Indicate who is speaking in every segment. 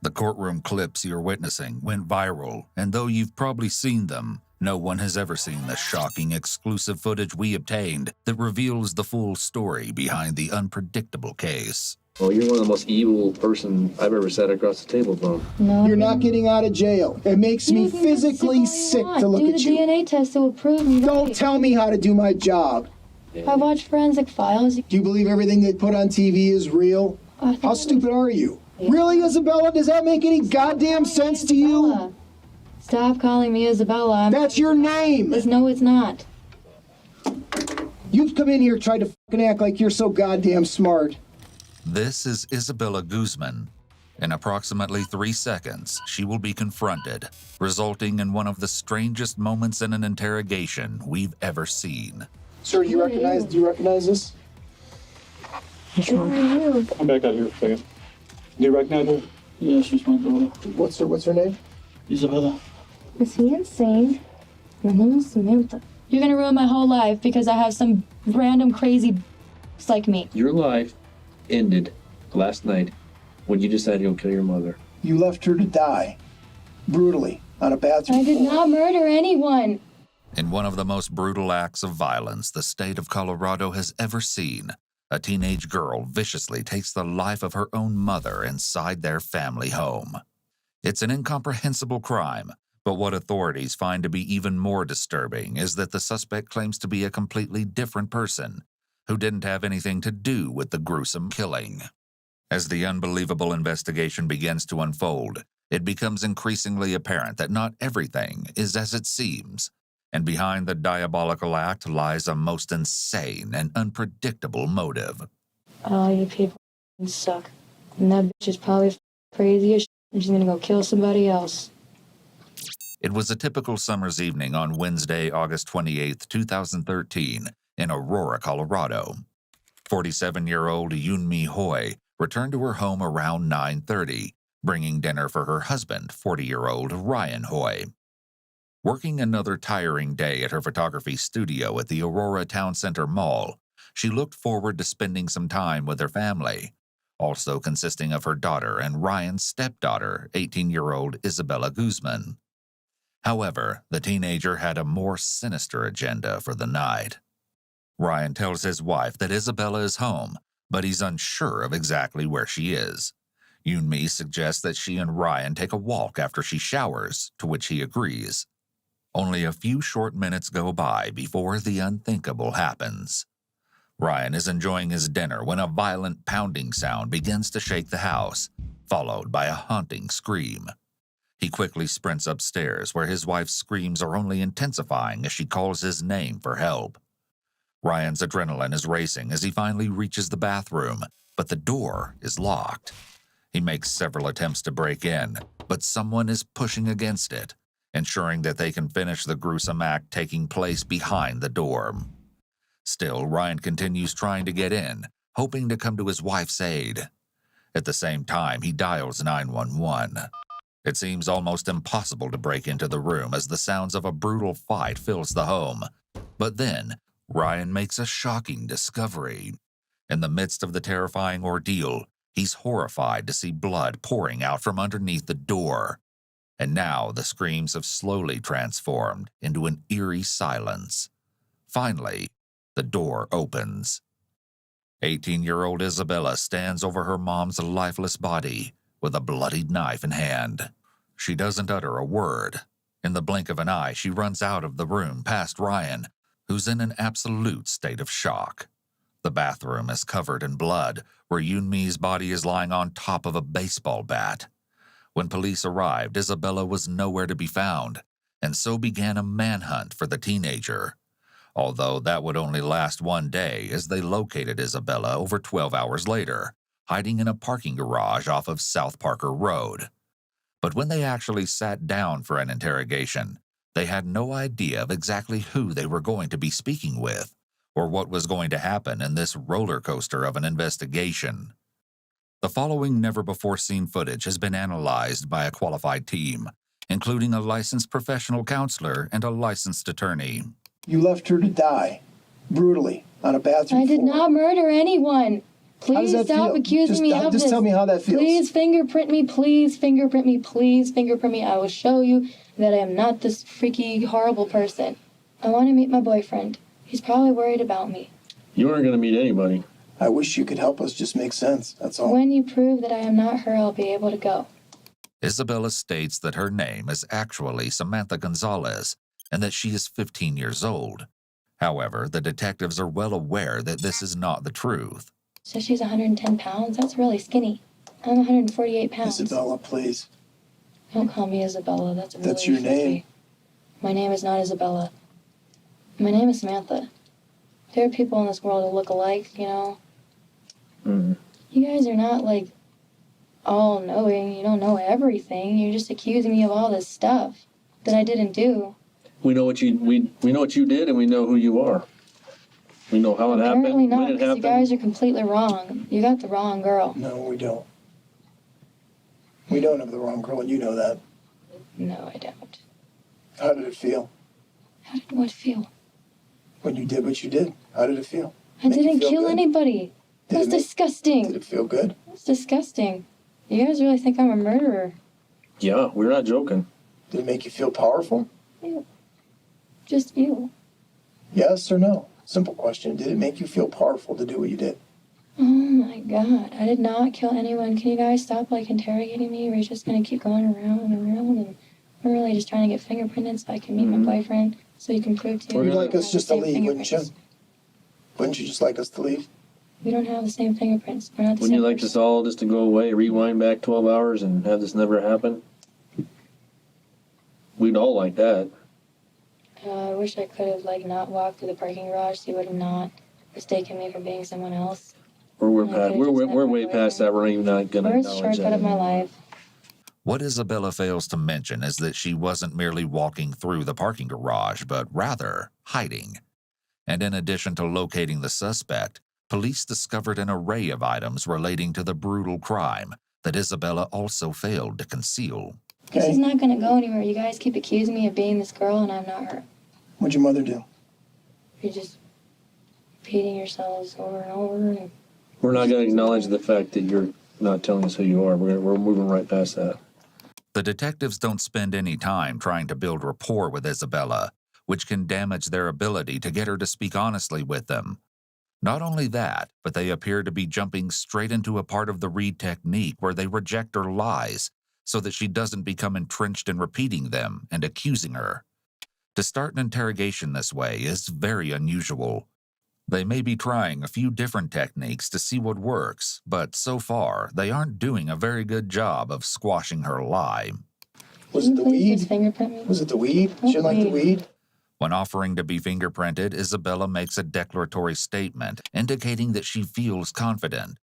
Speaker 1: The courtroom clips you're witnessing went viral, and though you've probably seen them, no one has ever seen the shocking exclusive footage we obtained that reveals the full story behind the unpredictable case.
Speaker 2: Well, you're one of the most evil person I've ever sat across the table from.
Speaker 3: No,
Speaker 4: you're not getting out of jail. It makes me physically sick to look at you.
Speaker 3: Do the DNA test that will prove me
Speaker 4: Don't
Speaker 3: right.
Speaker 4: tell me how to do my job.
Speaker 3: I watch forensic files.
Speaker 4: Do you believe everything they put on TV is real? How stupid are you? Really, Isabella? Does that make any goddamn sense to you?
Speaker 3: Stop calling me Isabella.
Speaker 4: That's your name!
Speaker 3: No, it's not.
Speaker 4: You've come in here tried to fucking act like you're so goddamn smart.
Speaker 1: This is Isabella Guzman. In approximately 3 seconds, she will be confronted, resulting in one of the strangest moments in an interrogation we've ever seen.
Speaker 4: Sir, do you recognize this?
Speaker 3: Who are you?
Speaker 5: I'm back out here for a second. Do you recognize her? Yeah, she's my daughter.
Speaker 4: What's her name?
Speaker 5: Isabella.
Speaker 3: Is he insane? Your name is Samantha. You're gonna ruin my whole life because I have some random crazy like me.
Speaker 2: Your life ended last night when you decided to go kill your mother.
Speaker 4: You left her to die. Brutally. On a bathroom
Speaker 3: I did not murder anyone.
Speaker 1: In one of the most brutal acts of violence the state of Colorado has ever seen, a teenage girl viciously takes the life of her own mother inside their family home. It's an incomprehensible crime, but what authorities find to be even more disturbing is that the suspect claims to be a completely different person who didn't have anything to do with the gruesome killing. As the unbelievable investigation begins to unfold, it becomes increasingly apparent that not everything is as it seems, and behind the diabolical act lies a most insane and unpredictable motive.
Speaker 3: All you people suck. And that bitch is probably crazy as shit, and she's gonna go kill somebody else.
Speaker 1: It was a typical summer's evening on Wednesday, August 28, 2013, in Aurora, Colorado. 47-year-old Yunmi Hoy returned to her home around 9:30, bringing dinner for her husband, 40-year-old Ryan Hoy. Working another tiring day at her photography studio at the Aurora Town Center Mall, she looked forward to spending some time with her family, also consisting of her daughter and Ryan's stepdaughter, 18-year-old Isabella Guzman. However, the teenager had a more sinister agenda for the night. Ryan tells his wife that Isabella is home, but he's unsure of exactly where she is. Yunmi suggests that she and Ryan take a walk after she showers, to which he agrees. Only a few short minutes go by before the unthinkable happens. Ryan is enjoying his dinner when a violent pounding sound begins to shake the house, followed by a haunting scream. He quickly sprints upstairs, where his wife's screams are only intensifying as she calls his name for help. Ryan's adrenaline is racing as he finally reaches the bathroom, but the door is locked. He makes several attempts to break in, but someone is pushing against it, ensuring that they can finish the gruesome act taking place behind the door. Still, Ryan continues trying to get in, hoping to come to his wife's aid. At the same time, he dials 911. It seems almost impossible to break into the room as the sounds of a brutal fight fills the home. But then, Ryan makes a shocking discovery. In the midst of the terrifying ordeal, he's horrified to see blood pouring out from underneath the door. And now the screams have slowly transformed into an eerie silence. Finally, the door opens. 18-year-old Isabella stands over her mom's lifeless body with a bloodied knife in hand. She doesn't utter a word. In the blink of an eye, she runs out of the room past Ryan, who's in an absolute state of shock. The bathroom is covered in blood, where Yunmi's body is lying on top of a baseball bat. When police arrived, Isabella was nowhere to be found, and so began a manhunt for the teenager. Although that would only last one day, as they located Isabella over 12 hours later, hiding in a parking garage off of South Parker Road. But when they actually sat down for an interrogation, they had no idea of exactly who they were going to be speaking with, or what was going to happen in this roller coaster of an investigation. The following never-before-seen footage has been analyzed by a qualified team, including a licensed professional counselor and a licensed attorney.
Speaker 4: You left her to die. Brutally. On a bathroom
Speaker 3: I did
Speaker 4: floor.
Speaker 3: not murder anyone.
Speaker 4: How does
Speaker 3: Please
Speaker 4: that
Speaker 3: stop
Speaker 4: feel?
Speaker 3: accusing me of this.
Speaker 4: Just tell me how that feels.
Speaker 3: Please fingerprint me. Please fingerprint me. Please fingerprint me. I will show you that I am not this freaky, horrible person. I want to meet my boyfriend. He's probably worried about me.
Speaker 5: You aren't going to meet anybody.
Speaker 4: I wish you could help us just make sense. That's all.
Speaker 3: When you prove that I am not her, I'll be able to go.
Speaker 1: Isabella states that her name is actually Samantha Gonzalez and that she is 15 years old. However, the detectives are well aware that this is not the truth.
Speaker 3: So she's 110 pounds? That's really skinny. I'm 148 pounds.
Speaker 4: Isabella, please.
Speaker 3: Don't call me Isabella. That's really
Speaker 4: That's your
Speaker 3: freaky.
Speaker 4: name.
Speaker 3: My name is not Isabella. My name is Samantha. There are people in this world who look alike, you know?
Speaker 5: Mm-hmm.
Speaker 3: You guys are not, like, all-knowing. You don't know everything. You're just accusing me of all this stuff that I didn't do.
Speaker 5: We know what we know what you did, and we know who you are. We know how it happened,
Speaker 3: Apparently not,
Speaker 5: when it
Speaker 3: because
Speaker 5: happened.
Speaker 3: you guys are completely wrong. You got the wrong girl.
Speaker 4: No, we don't. We don't have the wrong girl, and you know that.
Speaker 3: No, I don't.
Speaker 4: How did it feel
Speaker 3: How did what feel?
Speaker 4: when you did what you did? How did it feel?
Speaker 3: I
Speaker 4: Make you
Speaker 3: didn't
Speaker 4: feel
Speaker 3: kill
Speaker 4: good?
Speaker 3: anybody.
Speaker 4: Did
Speaker 3: That's
Speaker 4: it make-
Speaker 3: disgusting.
Speaker 4: Did it feel good?
Speaker 3: That's disgusting. You guys really think I'm a murderer?
Speaker 5: Yeah, we're not joking.
Speaker 4: Did it make you feel powerful?
Speaker 3: Just you.
Speaker 4: Yes or no? Simple question. Did it make you feel powerful to do what you did?
Speaker 3: Oh my god. I did not kill anyone. Can you guys stop, like, interrogating me? We're just gonna keep going around and around, and we're really just trying to get fingerprinted so I can meet my boyfriend, so you can prove to me
Speaker 4: You'd
Speaker 3: that
Speaker 4: like
Speaker 3: we
Speaker 4: us
Speaker 3: have
Speaker 4: just
Speaker 3: the
Speaker 4: to
Speaker 3: same
Speaker 4: leave, wouldn't you?
Speaker 3: fingerprints.
Speaker 4: Wouldn't you just like us to leave?
Speaker 3: We don't have the same fingerprints. We're not the
Speaker 5: Wouldn't you
Speaker 3: same
Speaker 5: like
Speaker 3: person.
Speaker 5: this all just to go away, rewind back 12 hours, and have this never happen? We'd all like that.
Speaker 3: I wish I could have, like, not walked through the parking garage so you would have not mistaken me for being someone else.
Speaker 5: We're
Speaker 3: I
Speaker 5: past,
Speaker 3: could've
Speaker 5: we're,
Speaker 3: just
Speaker 5: we're,
Speaker 3: met
Speaker 5: we're
Speaker 3: my
Speaker 5: way past that. We're even not going to
Speaker 3: Worst
Speaker 5: acknowledge
Speaker 3: shortcut
Speaker 5: that
Speaker 3: of my
Speaker 5: anymore.
Speaker 3: life.
Speaker 1: What Isabella fails to mention is that she wasn't merely walking through the parking garage, but rather hiding. And in addition to locating the suspect, police discovered an array of items relating to the brutal crime that Isabella also failed to conceal.
Speaker 3: This
Speaker 4: Okay.
Speaker 3: is not gonna go anywhere. You guys keep accusing me of being this girl, and I'm not her.
Speaker 4: What'd your mother do?
Speaker 3: You're just repeating yourselves over and over. And
Speaker 5: We're not going to acknowledge the fact that you're not telling us who you are. We're moving right past that.
Speaker 1: The detectives don't spend any time trying to build rapport with Isabella, which can damage their ability to get her to speak honestly with them. Not only that, but they appear to be jumping straight into a part of the Reed technique where they reject her lies so that she doesn't become entrenched in repeating them and accusing her. To start an interrogation this way is very unusual. They may be trying a few different techniques to see what works, but so far, they aren't doing a very good job of squashing her lie.
Speaker 4: Was
Speaker 3: Can
Speaker 4: it
Speaker 3: you
Speaker 4: the
Speaker 3: please just
Speaker 4: weed?
Speaker 3: fingerprint me?
Speaker 4: Was it the weed?
Speaker 3: What
Speaker 4: She didn't like the
Speaker 3: weed?
Speaker 4: weed?
Speaker 1: When offering to be fingerprinted, Isabella makes a declaratory statement indicating that she feels confident.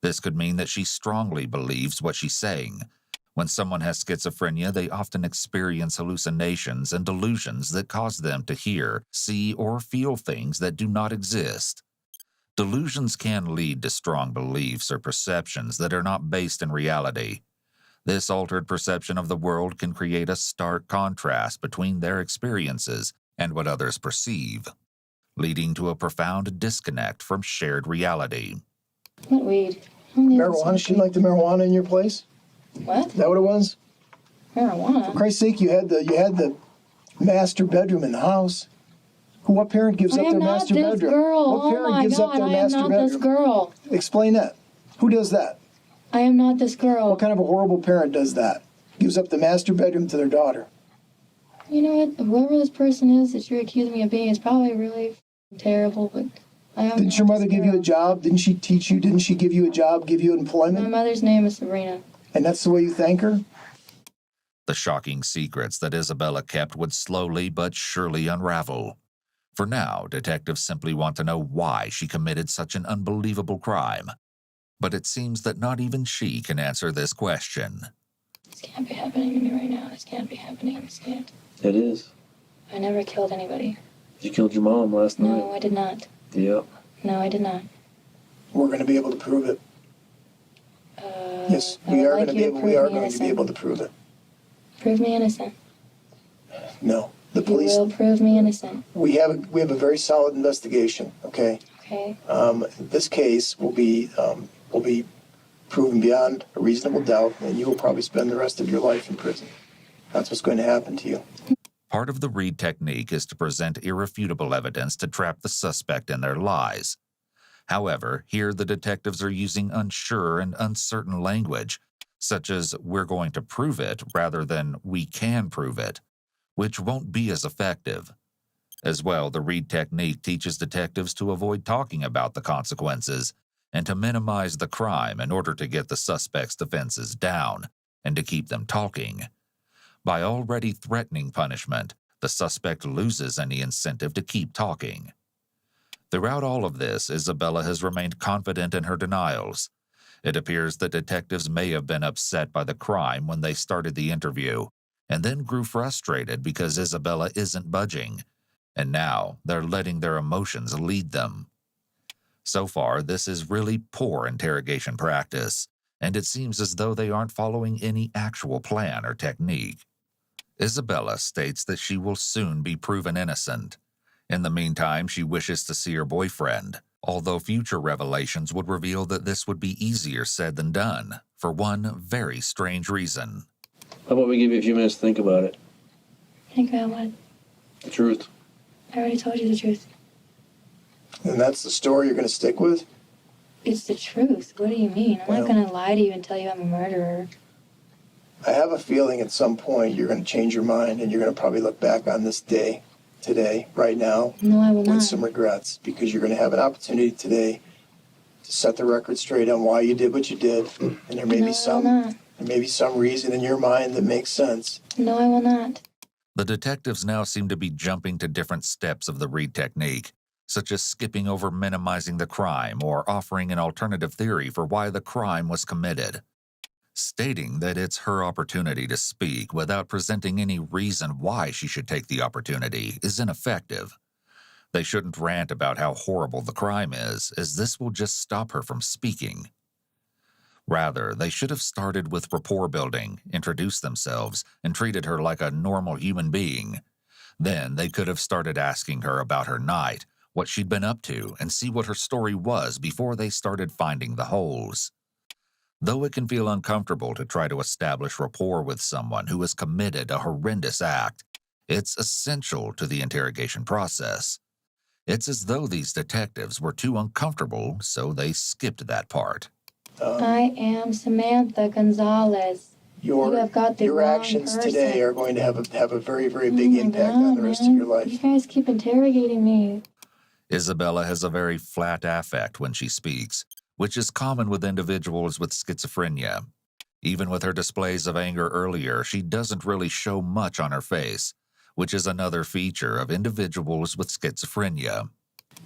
Speaker 1: This could mean that she strongly believes what she's saying. When someone has schizophrenia, they often experience hallucinations and delusions that cause them to hear, see, or feel things that do not exist. Delusions can lead to strong beliefs or perceptions that are not based in reality. This altered perception of the world can create a stark contrast between their experiences and what others perceive, leading to a profound disconnect from shared reality.
Speaker 3: What weed? I don't need this
Speaker 4: Marijuana? She
Speaker 3: weed.
Speaker 4: didn't like the marijuana in your place?
Speaker 3: What?
Speaker 4: Is that what it was? For
Speaker 3: Marijuana?
Speaker 4: Christ's sake, you had the master bedroom in the house. What parent gives
Speaker 3: I
Speaker 4: up
Speaker 3: am
Speaker 4: their
Speaker 3: not
Speaker 4: master
Speaker 3: this
Speaker 4: bedroom?
Speaker 3: girl.
Speaker 4: What
Speaker 3: Oh
Speaker 4: parent
Speaker 3: my
Speaker 4: gives up
Speaker 3: god,
Speaker 4: their
Speaker 3: I am
Speaker 4: master
Speaker 3: not
Speaker 4: bedroom?
Speaker 3: this girl.
Speaker 4: Explain that. Who does that?
Speaker 3: I am not this girl.
Speaker 4: What kind of a horrible parent does that? Gives up the master bedroom to their daughter.
Speaker 3: You know what? Whoever this person is that you're accusing me of being is probably really terrible, but I am
Speaker 4: Didn't
Speaker 3: not
Speaker 4: your mother
Speaker 3: this
Speaker 4: give you a
Speaker 3: girl.
Speaker 4: job? Didn't she teach you? Didn't she give you a job, give you
Speaker 3: My
Speaker 4: employment?
Speaker 3: mother's name is Sabrina.
Speaker 4: And that's the way you thank her?
Speaker 1: The shocking secrets that Isabella kept would slowly but surely unravel. For now, detectives simply want to know why she committed such an unbelievable crime. But it seems that not even she can answer this question.
Speaker 3: This can't be happening to me right now. This can't be happening. This can't.
Speaker 5: It is.
Speaker 3: I never killed anybody.
Speaker 5: You killed your mom last
Speaker 3: No,
Speaker 5: night.
Speaker 3: I did not.
Speaker 5: Yeah.
Speaker 3: No, I did not.
Speaker 4: We're going to be able to prove it. Yes,
Speaker 3: I
Speaker 4: we
Speaker 3: would
Speaker 4: are
Speaker 3: like
Speaker 4: going to
Speaker 3: you
Speaker 4: be able.
Speaker 3: prove
Speaker 4: We are
Speaker 3: me
Speaker 4: going to be
Speaker 3: innocent.
Speaker 4: able to prove it.
Speaker 3: Prove me innocent.
Speaker 4: No, the
Speaker 3: You
Speaker 4: police.
Speaker 3: will prove me innocent.
Speaker 4: We have a very solid investigation. Okay,
Speaker 3: Okay.
Speaker 4: This case will be proven beyond a reasonable doubt, and you will probably spend the rest of your life in prison. That's what's going to happen to you.
Speaker 1: Part of the Reed technique is to present irrefutable evidence to trap the suspect in their lies. However, here the detectives are using unsure and uncertain language, such as "we're going to prove it" rather than "we can prove it," which won't be as effective. As well, the Reed technique teaches detectives to avoid talking about the consequences and to minimize the crime in order to get the suspect's defenses down and to keep them talking. By already threatening punishment, the suspect loses any incentive to keep talking. Throughout all of this, Isabella has remained confident in her denials. It appears that detectives may have been upset by the crime when they started the interview, and then grew frustrated because Isabella isn't budging, and now they're letting their emotions lead them. So far, this is really poor interrogation practice, and it seems as though they aren't following any actual plan or technique. Isabella states that she will soon be proven innocent. In the meantime, she wishes to see her boyfriend, although future revelations would reveal that this would be easier said than done, for one very strange reason.
Speaker 5: How about we give you a few minutes to think about it?
Speaker 3: Think about what?
Speaker 5: The truth.
Speaker 3: I already told you the truth.
Speaker 4: And that's the story you're going to stick with?
Speaker 3: It's the truth. What do you mean? I'm not going to lie to you and tell you I'm a murderer.
Speaker 4: I have a feeling at some point you're going to change your mind, and you're going to probably look back on this day, today, right now,
Speaker 3: No, I will not.
Speaker 4: with some regrets, because you're going to have an opportunity today to set the record straight on why you did what you did, and there may
Speaker 3: No,
Speaker 4: be
Speaker 3: I will not.
Speaker 4: some reason in your mind that makes sense.
Speaker 3: No, I will not.
Speaker 1: The detectives now seem to be jumping to different steps of the Reed technique, such as skipping over minimizing the crime or offering an alternative theory for why the crime was committed. Stating that it's her opportunity to speak without presenting any reason why she should take the opportunity is ineffective. They shouldn't rant about how horrible the crime is, as this will just stop her from speaking. Rather, they should have started with rapport building, introduced themselves, and treated her like a normal human being. Then they could have started asking her about her night, what she'd been up to, and see what her story was before they started finding the holes. Though it can feel uncomfortable to try to establish rapport with someone who has committed a horrendous act, it's essential to the interrogation process. It's as though these detectives were too uncomfortable, so they skipped that part.
Speaker 3: I am Samantha Gonzalez. You have got the
Speaker 4: your
Speaker 3: wrong
Speaker 4: actions
Speaker 3: person.
Speaker 4: today are going to have a very, very
Speaker 3: Oh
Speaker 4: big
Speaker 3: my
Speaker 4: impact
Speaker 3: God,
Speaker 4: on the rest
Speaker 3: man.
Speaker 4: of your life.
Speaker 3: You guys keep interrogating me.
Speaker 1: Isabella has a very flat affect when she speaks, which is common with individuals with schizophrenia. Even with her displays of anger earlier, she doesn't really show much on her face, which is another feature of individuals with schizophrenia.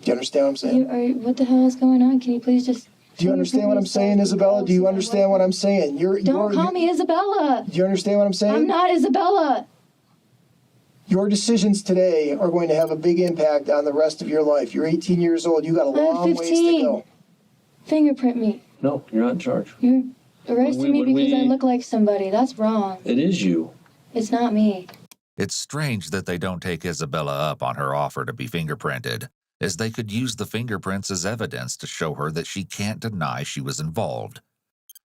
Speaker 4: Do you understand what I'm saying?
Speaker 3: What the hell is going on? Can you please just...
Speaker 4: Do you understand what I'm saying, Isabella? Do you understand what I'm saying?
Speaker 3: Don't call me Isabella.
Speaker 4: Do you understand what I'm saying?
Speaker 3: I'm not Isabella.
Speaker 4: Your decisions today are going to have a big impact on the rest of your life. You're 18 years old. You got a long ways to go.
Speaker 3: Fingerprint me.
Speaker 5: No, you're not in charge.
Speaker 3: You're arresting me
Speaker 5: when
Speaker 3: because I
Speaker 5: we-
Speaker 3: look like somebody. That's wrong.
Speaker 5: It is you.
Speaker 3: It's not me.
Speaker 1: It's strange that they don't take Isabella up on her offer to be fingerprinted, as they could use the fingerprints as evidence to show her that she can't deny she was involved.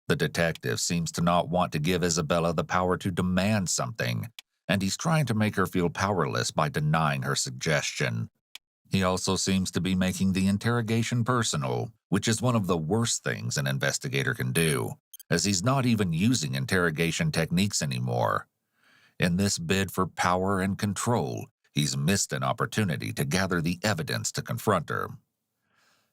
Speaker 1: The detective seems to not want to give Isabella the power to demand something, and he's trying to make her feel powerless by denying her suggestion. He also seems to be making the interrogation personal, which is one of the worst things an investigator can do, as he's not even using interrogation techniques anymore. In this bid for power and control, he's missed an opportunity to gather the evidence to confront her.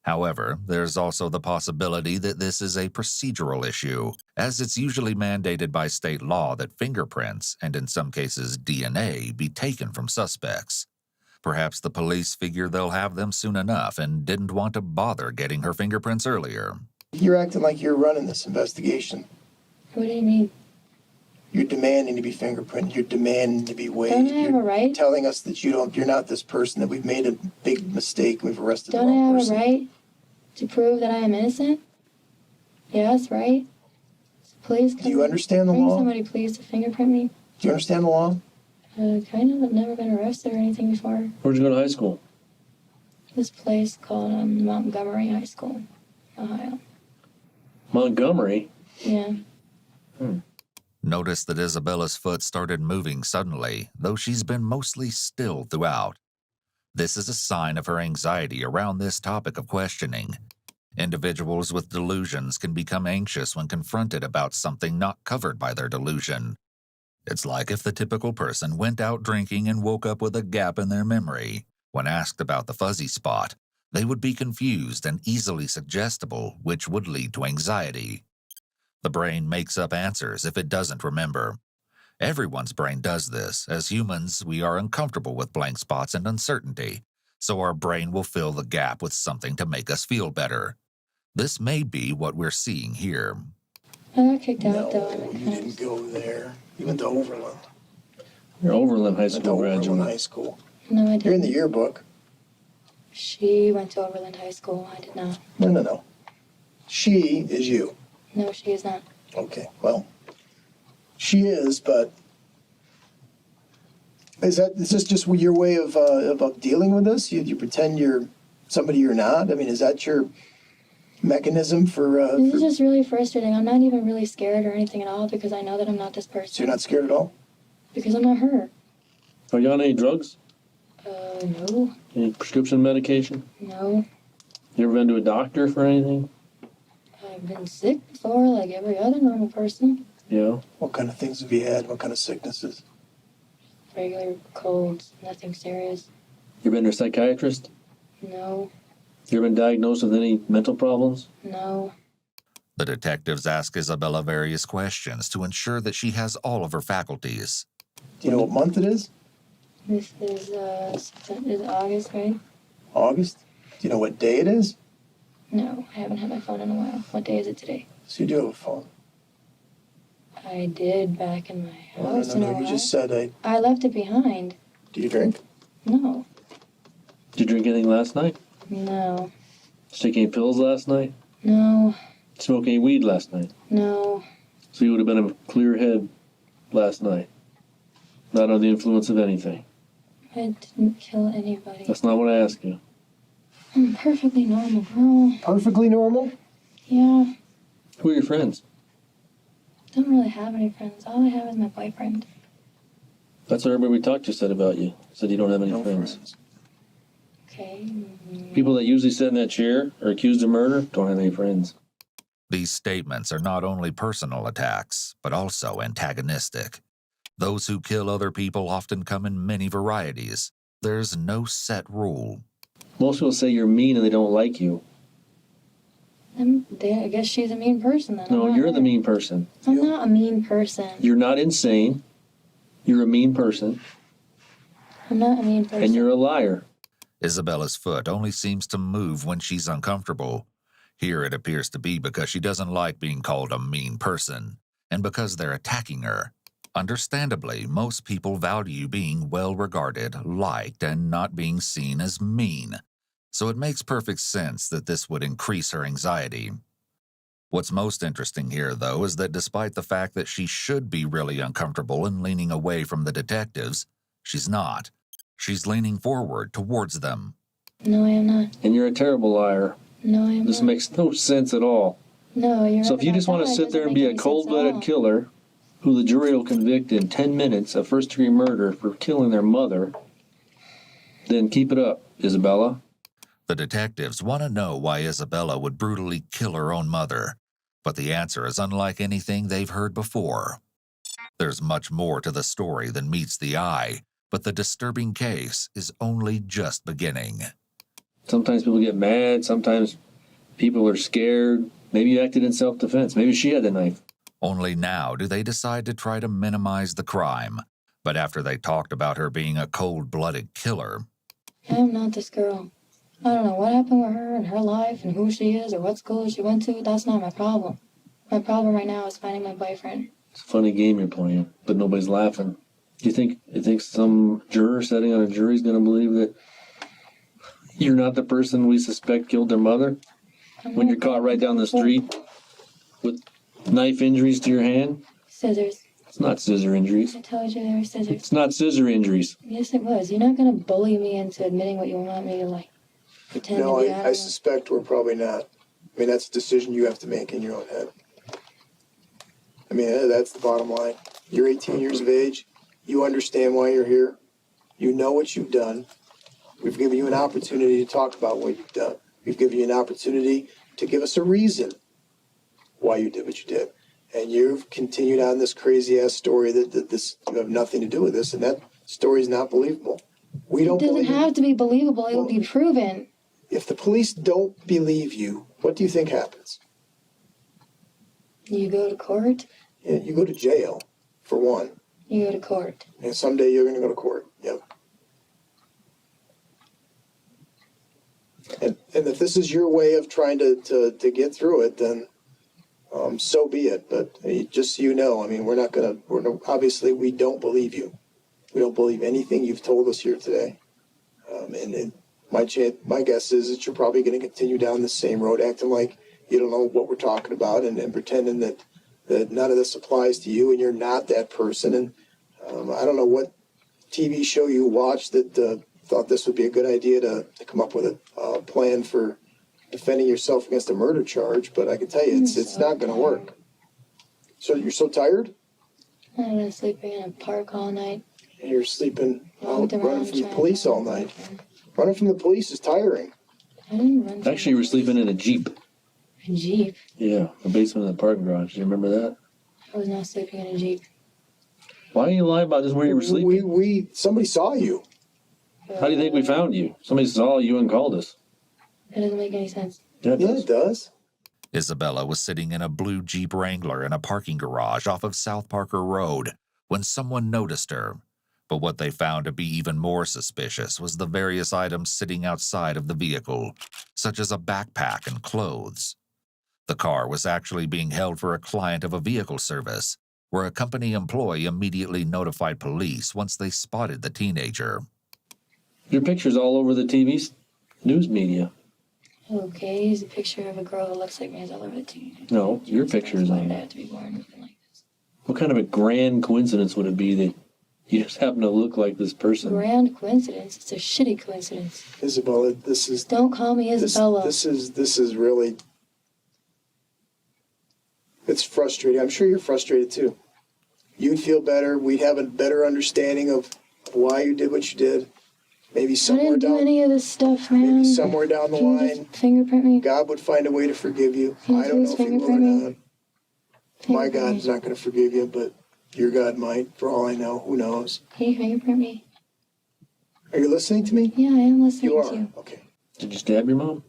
Speaker 1: However, there's also the possibility that this is a procedural issue, as it's usually mandated by state law that fingerprints, and in some cases DNA, be taken from suspects. Perhaps the police figure they'll have them soon enough and didn't want to bother getting her fingerprints earlier.
Speaker 4: You're acting like you're running this investigation.
Speaker 3: What do you mean?
Speaker 4: You're demanding to be fingerprinted. You're demanding to be weighed.
Speaker 3: Don't I have a right?
Speaker 4: You're telling us that you're not this person, that we've made a big mistake, we've arrested the
Speaker 3: Don't I
Speaker 4: wrong
Speaker 3: have
Speaker 4: person.
Speaker 3: a right to prove that I am innocent? Yes, right? Please come.
Speaker 4: Do you understand the
Speaker 3: bring
Speaker 4: law?
Speaker 3: somebody please to fingerprint me.
Speaker 4: Do you understand the law?
Speaker 3: Kind of. I've never been arrested or anything before.
Speaker 5: Where'd you go to high school?
Speaker 3: This place called Montgomery High School, Ohio.
Speaker 5: Montgomery?
Speaker 3: Yeah.
Speaker 1: Notice that Isabella's foot started moving suddenly, though she's been mostly still throughout. This is a sign of her anxiety around this topic of questioning. Individuals with delusions can become anxious when confronted about something not covered by their delusion. It's like if the typical person went out drinking and woke up with a gap in their memory. When asked about the fuzzy spot, they would be confused and easily suggestible, which would lead to anxiety. The brain makes up answers if it doesn't remember. Everyone's brain does this. As humans, we are uncomfortable with blank spots and uncertainty, so our brain will fill the gap with something to make us feel better. This may be what we're seeing here.
Speaker 3: I got kicked out
Speaker 4: No,
Speaker 3: though. I'm
Speaker 4: you
Speaker 3: kind
Speaker 4: didn't
Speaker 3: of,
Speaker 4: go there. You went to Overland.
Speaker 5: You're Overland High
Speaker 4: Went to
Speaker 5: School
Speaker 4: Overland
Speaker 5: graduate.
Speaker 4: High School.
Speaker 3: no, I
Speaker 4: You're in the
Speaker 3: didn't.
Speaker 4: yearbook.
Speaker 3: She went to Overland High School. I did not.
Speaker 4: No. She is you.
Speaker 3: No, she is not.
Speaker 4: Okay, well, she is, but is this just your way of dealing with this? You pretend you're somebody you're not? I mean, is that your mechanism for
Speaker 3: This is just really frustrating. I'm not even really scared or anything at all because I know that I'm not this person.
Speaker 4: so you're not scared at all?
Speaker 3: Because I'm not her.
Speaker 5: Are you on any drugs?
Speaker 3: No.
Speaker 5: Any prescription medication?
Speaker 3: No.
Speaker 5: You ever been to a doctor for anything?
Speaker 3: I've been sick before, like every other normal person.
Speaker 5: Yeah.
Speaker 4: What kind of things have you had? What kind of sicknesses?
Speaker 3: Regular colds, nothing serious.
Speaker 5: You been to a psychiatrist?
Speaker 3: No.
Speaker 5: You ever been diagnosed with any mental problems?
Speaker 3: No.
Speaker 1: The detectives ask Isabella various questions to ensure that she has all of her faculties.
Speaker 4: Do you know what month it is?
Speaker 3: This is August, right?
Speaker 4: August? Do you know what day it is?
Speaker 3: No, I haven't had my phone in a while. What day is it today?
Speaker 4: So you do have a phone.
Speaker 3: I did back in my house.
Speaker 4: No. You just said
Speaker 3: I left it behind.
Speaker 4: do you drink?
Speaker 3: No.
Speaker 5: Did you drink anything last night?
Speaker 3: No.
Speaker 5: Take any pills last night?
Speaker 3: No.
Speaker 5: Smoke any weed last night?
Speaker 3: No.
Speaker 5: So you would have been in a clear head last night. Not under the influence of anything.
Speaker 3: I didn't kill anybody.
Speaker 5: That's not what I asked you.
Speaker 3: I'm a perfectly normal girl.
Speaker 4: Perfectly normal?
Speaker 3: Yeah.
Speaker 5: Who are your friends?
Speaker 3: Don't really have any friends. All I have is my boyfriend.
Speaker 5: That's what everybody we talked to said about you. Said you don't have any
Speaker 4: No
Speaker 5: friends.
Speaker 3: Okay.
Speaker 5: People that usually sit in that chair are accused of murder don't have any friends.
Speaker 1: These statements are not only personal attacks, but also antagonistic. Those who kill other people often come in many varieties. There's no set rule.
Speaker 5: Most people say you're mean and they don't like you.
Speaker 3: I guess she's a mean person then.
Speaker 5: No,
Speaker 3: I'm not
Speaker 5: you're the
Speaker 3: her.
Speaker 5: mean person.
Speaker 3: I'm not a mean person.
Speaker 5: You're not insane. You're a mean person.
Speaker 3: I'm not a mean person.
Speaker 5: And you're a liar.
Speaker 1: Isabella's foot only seems to move when she's uncomfortable. Here it appears to be because she doesn't like being called a mean person, and because they're attacking her. Understandably, most people value being well-regarded, liked, and not being seen as mean. So it makes perfect sense that this would increase her anxiety. What's most interesting here, though, is that despite the fact that she should be really uncomfortable and leaning away from the detectives, she's not. She's leaning forward towards them.
Speaker 3: No, I am not.
Speaker 5: And you're a terrible liar.
Speaker 3: No, I am
Speaker 5: This
Speaker 3: not.
Speaker 5: makes no sense at all.
Speaker 3: No, you're
Speaker 5: So
Speaker 3: right
Speaker 5: if you
Speaker 3: about
Speaker 5: just want to
Speaker 3: that. It
Speaker 5: sit there
Speaker 3: doesn't
Speaker 5: and be
Speaker 3: make
Speaker 5: a
Speaker 3: any sense at all.
Speaker 5: cold-blooded killer who the jury will convict in 10 minutes of first-degree murder for killing their mother, then keep it up, Isabella.
Speaker 1: The detectives want to know why Isabella would brutally kill her own mother, but the answer is unlike anything they've heard before. There's much more to the story than meets the eye, but the disturbing case is only just beginning.
Speaker 5: Sometimes people get mad. Sometimes people are scared. Maybe you acted in self-defense. Maybe she had the knife.
Speaker 1: Only now do they decide to try to minimize the crime, but after they talked about her being a cold-blooded killer,
Speaker 3: I am not this girl. I don't know what happened with her and her life and who she is or what school she went to. That's not my problem. My problem right now is finding my boyfriend.
Speaker 5: It's a funny game you're playing, but nobody's laughing. Do you think some juror sitting on a jury is going to believe that you're not the person we suspect killed their mother when you're caught right down the street with knife injuries to your hand?
Speaker 3: Scissors.
Speaker 5: It's not scissor injuries.
Speaker 3: I told you they were scissors.
Speaker 5: It's not scissor injuries.
Speaker 3: Yes, it was. You're not going to bully me into admitting what you want me to like. pretend
Speaker 4: No,
Speaker 3: to be. I
Speaker 4: I
Speaker 3: don't know.
Speaker 4: suspect we're probably not. I mean, that's a decision you have to make in your own head. I mean, that's the bottom line. You're 18 years of age. You understand why you're here. You know what you've done. We've given you an opportunity to talk about what you've done. We've given you an opportunity to give us a reason why you did what you did. And you've continued on this crazy-ass story that this you have nothing to do with this, and that story is not believable. We
Speaker 3: It
Speaker 4: don't
Speaker 3: doesn't
Speaker 4: believe
Speaker 3: have to be believable. It will
Speaker 4: Well-
Speaker 3: be proven.
Speaker 4: If the police don't believe you, what do you think happens?
Speaker 3: You go to court.
Speaker 4: Yeah, you go to jail, for one.
Speaker 3: You go to court.
Speaker 4: And someday you're going to go to court. Yep. And if this is your way of trying to get through it, then so be it. But just so you know, I mean, obviously we don't believe you. We don't believe anything you've told us here today. And my guess is that you're probably going to continue down the same road, acting like you don't know what we're talking about and pretending that none of this applies to you and you're not that person. And I don't know what TV show you watched that thought this would be a good idea to come up with a plan for defending yourself against a murder charge, but I can tell you it's not going to work. So you're so tired?
Speaker 3: I've been sleeping in a park all night.
Speaker 4: And you're sleeping out,
Speaker 3: Walked
Speaker 4: running
Speaker 3: around
Speaker 4: from the
Speaker 3: trying
Speaker 4: police
Speaker 3: to
Speaker 4: all
Speaker 3: find my
Speaker 4: night.
Speaker 3: boyfriend.
Speaker 4: Running from the police is tiring.
Speaker 3: I didn't run. from
Speaker 5: Actually, you were sleeping in a Jeep.
Speaker 3: a Jeep.
Speaker 5: Yeah, the basement of the parking garage. Do you remember that?
Speaker 3: I was not sleeping in a Jeep.
Speaker 5: Why do you lie about just where you were sleeping?
Speaker 4: Somebody saw you.
Speaker 5: How do you think we found you? Somebody saw you and called us.
Speaker 3: It doesn't make any sense.
Speaker 5: Yeah, it
Speaker 4: Yeah,
Speaker 5: does.
Speaker 4: it does.
Speaker 1: Isabella was sitting in a blue Jeep Wrangler in a parking garage off of South Parker Road when someone noticed her. But what they found to be even more suspicious was the various items sitting outside of the vehicle, such as a backpack and clothes. The car was actually being held for a client of a vehicle service, where a company employee immediately notified police once they spotted the teenager.
Speaker 5: Your picture's all over the TV news media.
Speaker 3: Okay, here's a picture of a girl that looks like me is all over the TV.
Speaker 5: No, your picture is
Speaker 3: Why
Speaker 5: on
Speaker 3: did I
Speaker 5: there.
Speaker 3: have to be born looking like this?
Speaker 5: What kind of a grand coincidence would it be that you just happen to look like this person?
Speaker 3: Grand coincidence. It's a shitty coincidence.
Speaker 4: Isabella, this is
Speaker 3: Don't call me Isabella.
Speaker 4: This is really, it's frustrating. I'm sure you're frustrated too. You'd feel better. We'd have a better understanding of why you did what you did. Maybe
Speaker 3: I
Speaker 4: somewhere
Speaker 3: didn't do
Speaker 4: down,
Speaker 3: any of this stuff, man.
Speaker 4: maybe somewhere down the
Speaker 3: Can you
Speaker 4: line,
Speaker 3: just fingerprint me?
Speaker 4: God would find a way to forgive you.
Speaker 3: Can you
Speaker 4: I don't know
Speaker 3: please
Speaker 4: if He will or
Speaker 3: fingerprint me?
Speaker 4: not. My
Speaker 3: Fingerprint me.
Speaker 4: God's not going to forgive you, but your God might. For all I know, who knows?
Speaker 3: Can you fingerprint me?
Speaker 4: Are you listening to me?
Speaker 3: Yeah, I am listening
Speaker 4: You
Speaker 3: to
Speaker 4: are.
Speaker 3: you.
Speaker 4: Okay.
Speaker 5: Did you stab your mom?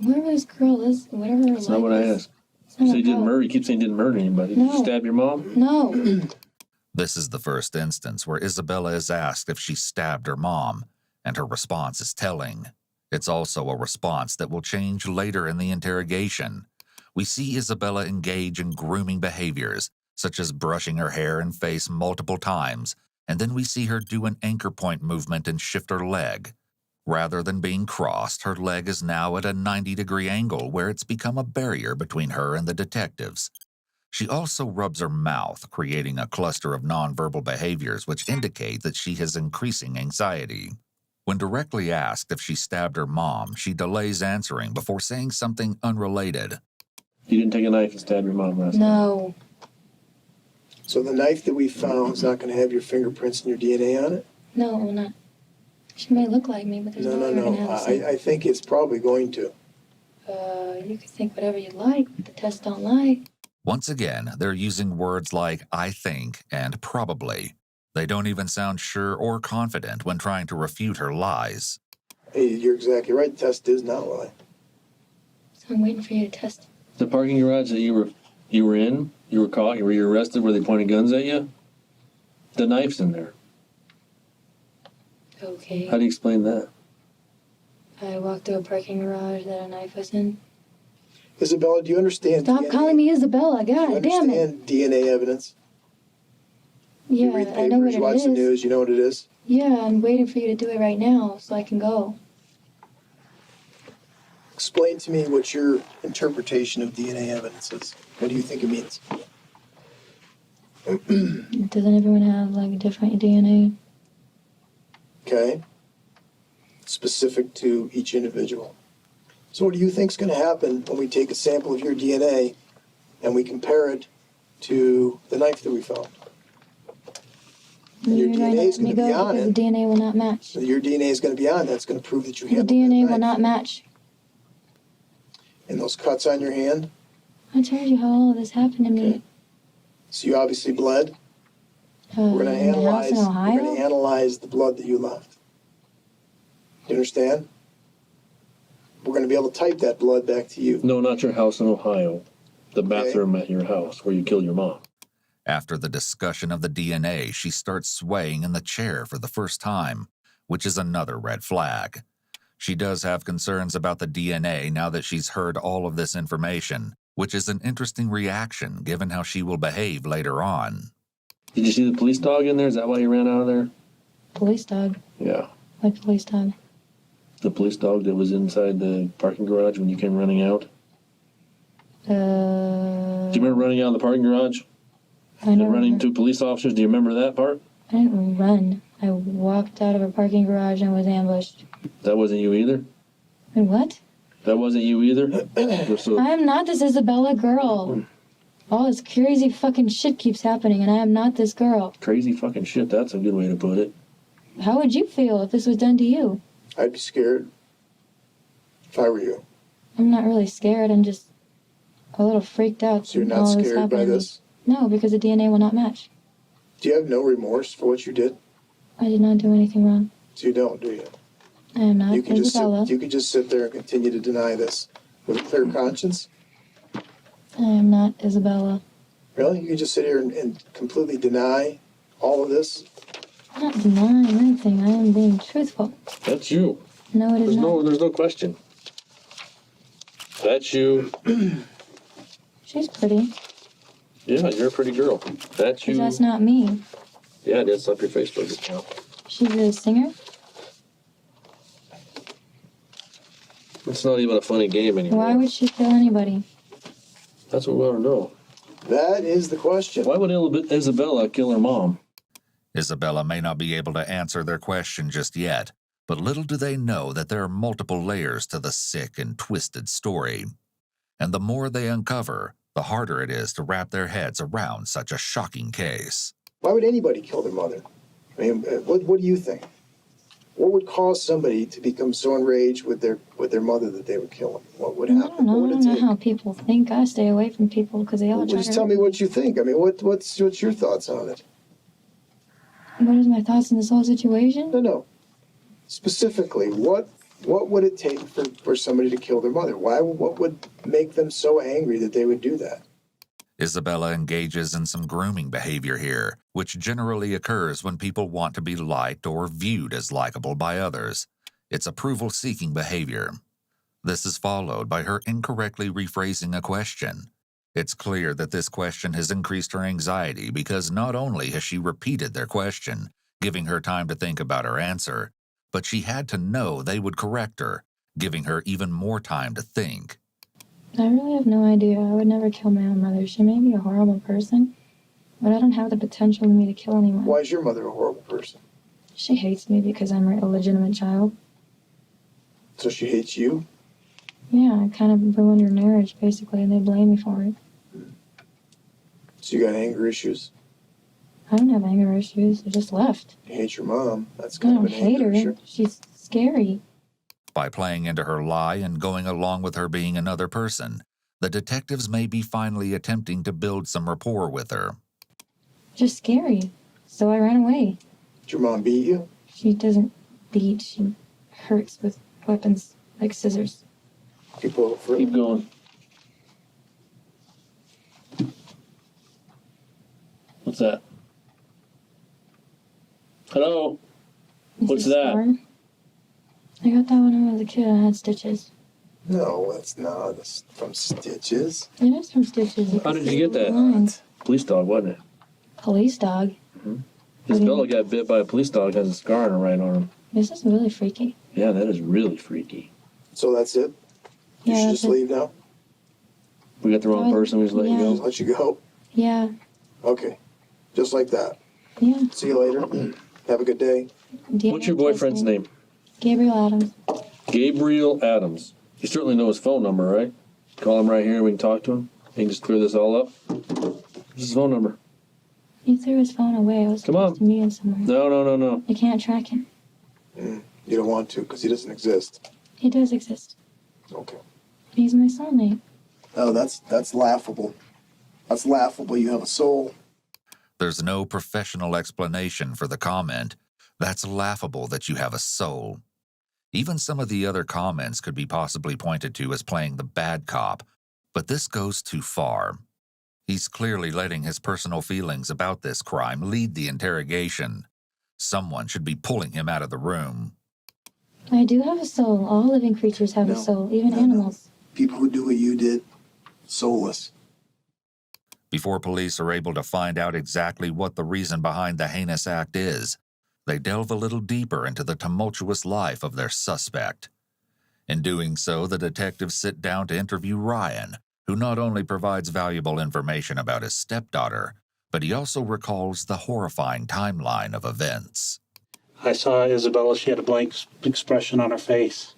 Speaker 3: Whoever this girl is, whatever her
Speaker 5: That's not
Speaker 3: life
Speaker 5: what I
Speaker 3: is,
Speaker 5: asked.
Speaker 3: it's
Speaker 5: You
Speaker 3: not
Speaker 5: say you didn't
Speaker 3: about-
Speaker 5: murder. You keep saying you didn't murder anybody. Did you
Speaker 3: No.
Speaker 5: stab your mom?
Speaker 3: No.
Speaker 1: This is the first instance where Isabella is asked if she stabbed her mom, and her response is telling. It's also a response that will change later in the interrogation. We see Isabella engage in grooming behaviors, such as brushing her hair and face multiple times, and then we see her do an anchor point movement and shift her leg. Rather than being crossed, her leg is now at a 90-degree angle where it's become a barrier between her and the detectives. She also rubs her mouth, creating a cluster of nonverbal behaviors which indicate that she has increasing anxiety. When directly asked if she stabbed her mom, she delays answering before saying something unrelated.
Speaker 5: You didn't take a knife and stab your mom last night.
Speaker 3: No.
Speaker 4: So the knife that we found is not going to have your fingerprints and your DNA on it?
Speaker 3: No, it will not. She may look like me, but there's
Speaker 4: No,
Speaker 3: no
Speaker 4: no,
Speaker 3: way we're
Speaker 4: no.
Speaker 3: gonna have the same.
Speaker 4: I think it's probably going to.
Speaker 3: You can think whatever you like, but the tests don't lie.
Speaker 1: Once again, they're using words like I think and probably. They don't even sound sure or confident when trying to refute her lies.
Speaker 4: Hey, you're exactly right. The test is not lying.
Speaker 3: So I'm waiting for you to test.
Speaker 5: The parking garage that you were in, you were caught, were you arrested, where they pointed guns at you? The knife's in there.
Speaker 3: Okay.
Speaker 5: How do you explain that?
Speaker 3: I walked through a parking garage that a knife was in.
Speaker 4: Isabella, do you understand
Speaker 3: Stop
Speaker 4: DNA?
Speaker 3: calling me Isabella.
Speaker 4: Do you
Speaker 3: God damn it.
Speaker 4: understand DNA evidence?
Speaker 3: Yeah,
Speaker 4: You read
Speaker 3: I know
Speaker 4: papers,
Speaker 3: what
Speaker 4: watch
Speaker 3: it
Speaker 4: the
Speaker 3: is.
Speaker 4: news, you know what it is?
Speaker 3: Yeah, I'm waiting for you to do it right now so I can go.
Speaker 4: Explain to me what your interpretation of DNA evidence is. What do you think it means?
Speaker 3: Doesn't everyone have like different DNA?
Speaker 4: Okay. specific to each individual. So what do you think is going to happen when we take a sample of your DNA and we compare it to the knife that we found? Your
Speaker 3: You're going
Speaker 4: DNA
Speaker 3: to
Speaker 4: is
Speaker 3: let me
Speaker 4: going to be
Speaker 3: go
Speaker 4: on
Speaker 3: because
Speaker 4: it.
Speaker 3: the DNA will not match.
Speaker 4: So your DNA is going to be on. That's going to prove that you
Speaker 3: The
Speaker 4: handled that
Speaker 3: DNA will
Speaker 4: knife.
Speaker 3: not match.
Speaker 4: And those cuts on your hand.
Speaker 3: I told you how all of this happened to me.
Speaker 4: Okay. So you obviously bled. We're going to
Speaker 3: in the house
Speaker 4: analyze.
Speaker 3: in Ohio.
Speaker 4: We're going to analyze the blood that you left. You understand? We're going to be able to type that blood back to you.
Speaker 5: No, not your house in Ohio. The
Speaker 4: Okay.
Speaker 5: bathroom at your house where you killed your mom.
Speaker 1: After the discussion of the DNA, she starts swaying in the chair for the first time, which is another red flag. She does have concerns about the DNA now that she's heard all of this information, which is an interesting reaction given how she will behave later on.
Speaker 5: Did you see the police dog in there? Is that why you ran out of there?
Speaker 3: Police dog.
Speaker 5: Yeah.
Speaker 3: Like police dog.
Speaker 5: The police dog that was inside the parking garage when you came running out? Do you remember running out of the parking garage?
Speaker 3: I
Speaker 5: And
Speaker 3: know.
Speaker 5: running to police officers? Do you remember that part?
Speaker 3: I didn't run. I walked out of a parking garage and was ambushed.
Speaker 5: That wasn't you either?
Speaker 3: And what?
Speaker 5: That wasn't you either? So,
Speaker 3: I am not this Isabella girl. All this crazy fucking shit keeps happening and I am not this girl.
Speaker 5: crazy fucking shit. That's a good way to put it.
Speaker 3: How would you feel if this was done to you?
Speaker 4: I'd be scared if I were you.
Speaker 3: I'm not really scared. I'm just a little freaked out.
Speaker 4: So you're
Speaker 3: that
Speaker 4: not
Speaker 3: all this
Speaker 4: scared by
Speaker 3: happened to me.
Speaker 4: this?
Speaker 3: No, because the DNA will not match.
Speaker 4: Do you have no remorse for what you did?
Speaker 3: I did not do anything wrong.
Speaker 4: So you don't, do you?
Speaker 3: I am not
Speaker 4: You can just
Speaker 3: Isabella.
Speaker 4: you can just sit there and continue to deny this with a clear conscience.
Speaker 3: I am not Isabella.
Speaker 4: Really? You can just sit here and completely deny all of this?
Speaker 3: I'm not denying anything. I am being truthful.
Speaker 5: That's you.
Speaker 3: No, it is not.
Speaker 5: There's no question. That's you.
Speaker 3: She's pretty.
Speaker 5: Yeah, you're a pretty girl. That's you.
Speaker 3: But that's not me.
Speaker 5: Yeah, that's up your Facebook account.
Speaker 3: She's a singer.
Speaker 5: It's not even a funny game anymore.
Speaker 3: Why would she kill anybody?
Speaker 5: That's what we want to know.
Speaker 4: That is the question.
Speaker 5: Why would Isabella kill her mom?
Speaker 1: Isabella may not be able to answer their question just yet, but little do they know that there are multiple layers to the sick and twisted story. And the more they uncover, the harder it is to wrap their heads around such a shocking case.
Speaker 4: Why would anybody kill their mother? I mean, what do you think? What would cause somebody to become so enraged with their mother that they would kill them? What would
Speaker 3: I
Speaker 4: happen?
Speaker 3: don't know.
Speaker 4: What
Speaker 3: I
Speaker 4: would
Speaker 3: don't
Speaker 4: it
Speaker 3: know
Speaker 4: take?
Speaker 3: how people think. I stay away from people because they all
Speaker 4: Well,
Speaker 3: try
Speaker 4: just
Speaker 3: to
Speaker 4: tell
Speaker 3: hurt
Speaker 4: me what you think. I mean, what's your thoughts on it?
Speaker 3: What is my thoughts in this whole situation?
Speaker 4: No. Specifically, what would it take for somebody to kill their mother? What would make them so angry that they would do that?
Speaker 1: Isabella engages in some grooming behavior here, which generally occurs when people want to be liked or viewed as likable by others. It's approval-seeking behavior. This is followed by her incorrectly rephrasing a question. It's clear that this question has increased her anxiety because not only has she repeated their question, giving her time to think about her answer, but she had to know they would correct her, giving her even more time to think.
Speaker 3: I really have no idea. I would never kill my own mother. She may be a horrible person, but I don't have the potential in me to kill anyone.
Speaker 4: Why is your mother a horrible person?
Speaker 3: She hates me because I'm her illegitimate child.
Speaker 4: So she hates you?
Speaker 3: Yeah, I kind of ruined her marriage, basically, and they blame me for it.
Speaker 4: So you got anger issues?
Speaker 3: I don't have anger issues. I just left.
Speaker 4: You hate your mom? That's
Speaker 3: I
Speaker 4: kind
Speaker 3: don't
Speaker 4: of an
Speaker 3: hate
Speaker 4: anger
Speaker 3: her.
Speaker 4: issue.
Speaker 3: She's scary.
Speaker 1: By playing into her lie and going along with her being another person, the detectives may be finally attempting to build some rapport with her.
Speaker 3: Just scary. So I ran away.
Speaker 4: Did your mom beat you?
Speaker 3: She doesn't beat. She hurts with weapons like scissors.
Speaker 4: Keep a little further.
Speaker 5: Keep going. What's that? Hello?
Speaker 3: Is
Speaker 5: What's
Speaker 3: this
Speaker 5: that?
Speaker 3: scar? I got that when I was a kid. I had stitches.
Speaker 4: No, that's not. That's from stitches.
Speaker 3: It is from stitches.
Speaker 5: How did you get that?
Speaker 3: Lines.
Speaker 5: Police dog, wasn't it?
Speaker 3: Police dog.
Speaker 5: Isabella got bit by a police dog, has a scar on her right arm.
Speaker 3: This is really freaky.
Speaker 5: Yeah, that is really freaky.
Speaker 4: So that's it? You
Speaker 3: Yeah,
Speaker 4: should
Speaker 3: that's
Speaker 4: just
Speaker 3: it.
Speaker 4: leave now?
Speaker 5: We got the wrong person, we just let you
Speaker 3: Yeah.
Speaker 5: go.
Speaker 4: Let you go?
Speaker 3: Yeah.
Speaker 4: Okay. Just like that.
Speaker 3: Yeah.
Speaker 4: See you later. Have a good day.
Speaker 3: DNA
Speaker 5: What's your boyfriend's
Speaker 3: testing.
Speaker 5: name?
Speaker 3: Gabriel Adams.
Speaker 5: Gabriel Adams. You certainly know his phone number, right? Call him right here and we can talk to him. He can just clear this all up. What's his phone number?
Speaker 3: He threw his phone away. I was
Speaker 5: Come on.
Speaker 3: supposed to meet him somewhere.
Speaker 5: No.
Speaker 3: I can't track him.
Speaker 4: You don't want to because he doesn't exist.
Speaker 3: He does exist.
Speaker 4: Okay.
Speaker 3: He's my soulmate.
Speaker 4: Oh, that's laughable. That's laughable. You have a soul.
Speaker 1: There's no professional explanation for the comment. That's laughable that you have a soul. Even some of the other comments could be possibly pointed to as playing the bad cop, but this goes too far. He's clearly letting his personal feelings about this crime lead the interrogation. Someone should be pulling him out of the room.
Speaker 3: I do have a soul. All living creatures have a soul, even animals.
Speaker 4: People who do what you did, soulless.
Speaker 1: Before police are able to find out exactly what the reason behind the heinous act is, they delve a little deeper into the tumultuous life of their suspect. In doing so, the detectives sit down to interview Ryan, who not only provides valuable information about his stepdaughter, but he also recalls the horrifying timeline of events.
Speaker 6: I saw Isabella. She had a blank expression on her face.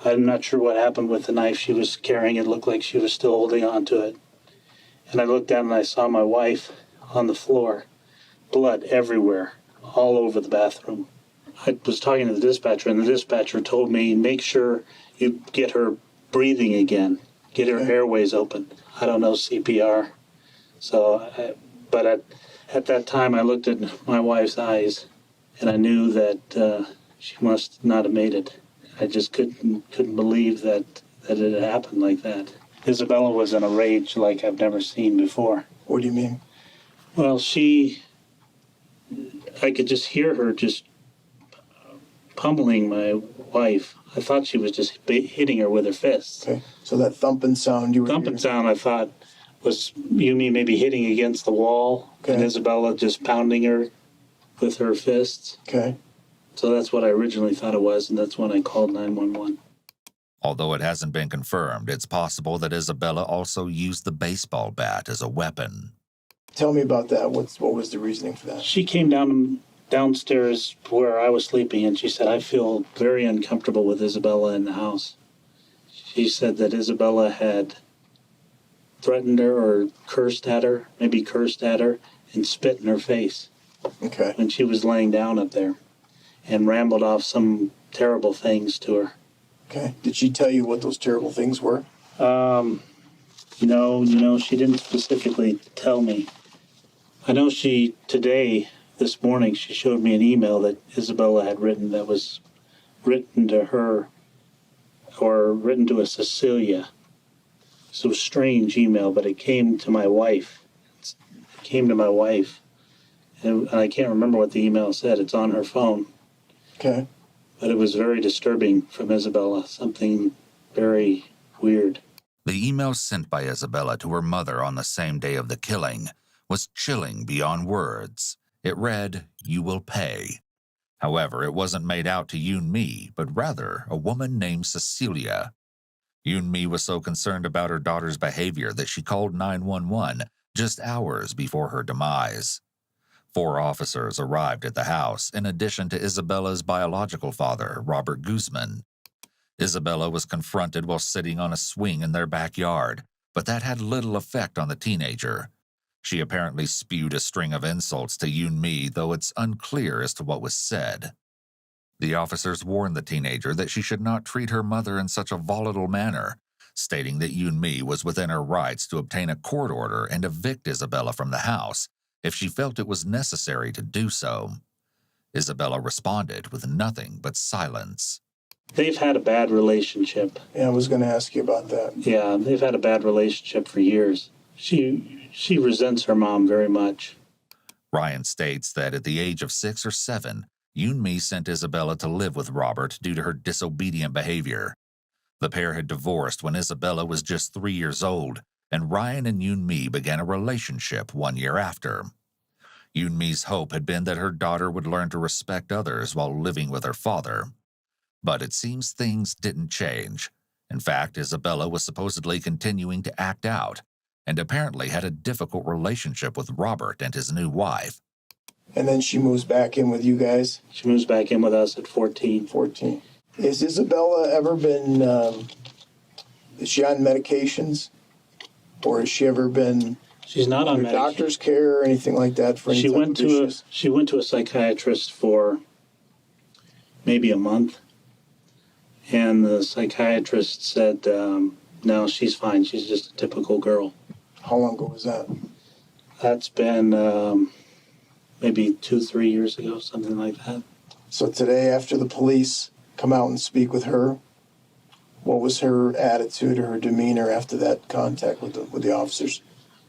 Speaker 6: I'm not sure what happened with the knife she was carrying. It looked like she was still holding on to it. And I looked down and I saw my wife on the floor. Blood everywhere, all over the bathroom. I was talking to the dispatcher, and the dispatcher told me, make sure you get her breathing again. Get her airways open. I don't know CPR. But at that time, I looked at my wife's eyes, and I knew that she must not have made it. I just couldn't believe that it had happened like that. Isabella was in a rage like I've never seen before.
Speaker 4: What do you mean?
Speaker 6: Well, I could just hear her just pummeling my wife. I thought she was just hitting her with her fists.
Speaker 4: Okay. So that thumping sound you were
Speaker 6: Thumping sound, I thought, was Yumi maybe hitting against the wall, and Isabella just pounding her with her fists.
Speaker 4: Okay.
Speaker 6: So that's what I originally thought it was, and that's when I called 911.
Speaker 1: Although it hasn't been confirmed, it's possible that Isabella also used the baseball bat as a weapon.
Speaker 4: Tell me about that. What was the reasoning for that?
Speaker 6: She came downstairs where I was sleeping, and she said, I feel very uncomfortable with Isabella in the house. She said that Isabella had threatened her or cursed at her, and spit in her face.
Speaker 4: Okay.
Speaker 6: When she was laying down up there, and rambled off some terrible things to her.
Speaker 4: Okay. Did she tell you what those terrible things were?
Speaker 6: No, she didn't specifically tell me. I know this morning, she showed me an email that Isabella had written that was written to her, or written to a Cecilia. It's a strange email, but it came to my wife. And I can't remember what the email said. It's on her phone.
Speaker 4: Okay.
Speaker 6: But it was very disturbing from Isabella, something very weird.
Speaker 1: The email sent by Isabella to her mother on the same day of the killing was chilling beyond words. It read, "You will pay." However, it wasn't made out to Yoon-mi, but rather a woman named Cecilia. Yoon-mi was so concerned about her daughter's behavior that she called 911 just hours before her demise. 4 officers arrived at the house, in addition to Isabella's biological father, Robert Guzman. Isabella was confronted while sitting on a swing in their backyard, but that had little effect on the teenager. She apparently spewed a string of insults to Yoon-mi, though it's unclear as to what was said. The officers warned the teenager that she should not treat her mother in such a volatile manner, stating that Yoon-mi was within her rights to obtain a court order and evict Isabella from the house if she felt it was necessary to do so. Isabella responded with nothing but silence.
Speaker 6: They've had a bad relationship.
Speaker 4: Yeah, I was going to ask you about that.
Speaker 6: Yeah, they've had a bad relationship for years. She resents her mom very much.
Speaker 1: Ryan states that at the age of 6 or 7, Yoon-mi sent Isabella to live with Robert due to her disobedient behavior. The pair had divorced when Isabella was just 3 years old, and Ryan and Yoon-mi began a relationship 1 year after. Yoon-mi's hope had been that her daughter would learn to respect others while living with her father. But it seems things didn't change. In fact, Isabella was supposedly continuing to act out, and apparently had a difficult relationship with Robert and his new wife.
Speaker 4: And then she moves back in with you guys?
Speaker 6: She moves back in with us at 14.
Speaker 4: 14. Has Isabella ever been, is she on medications? Or has she ever been
Speaker 6: She's not on
Speaker 4: under
Speaker 6: medication.
Speaker 4: doctor's care or anything like that for any
Speaker 6: She
Speaker 4: type
Speaker 6: went
Speaker 4: of
Speaker 6: to
Speaker 4: issues?
Speaker 6: she went to a psychiatrist for maybe a month, and the psychiatrist said, "No, she's fine. She's just a typical girl."
Speaker 4: How long ago was that?
Speaker 6: That's been maybe 2-3 years ago, something like that.
Speaker 4: So today, after the police come out and speak with her, what was her attitude or her demeanor after that contact with the officers?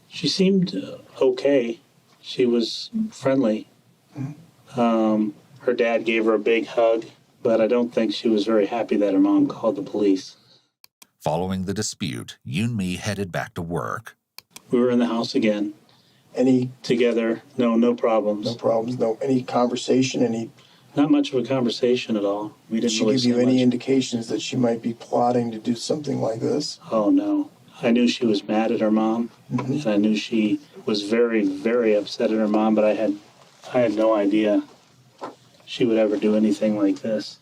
Speaker 6: She seemed okay. She was friendly. Her dad gave her a big hug, but I don't think she was very happy that her mom called the police.
Speaker 1: Following the dispute, Yunmi headed back to work.
Speaker 6: We were in the house again,
Speaker 4: Any
Speaker 6: together. No problems.
Speaker 4: no problems? No any conversation? Any?
Speaker 6: Not much of a conversation at all. We
Speaker 4: Did
Speaker 6: didn't
Speaker 4: she
Speaker 6: really
Speaker 4: give you
Speaker 6: say
Speaker 4: any
Speaker 6: much.
Speaker 4: indications that she might be plotting to do something like this?
Speaker 6: Oh no. I knew she was mad at her mom, and I knew she was very, very upset at her mom, but I had no idea she would ever do anything like this.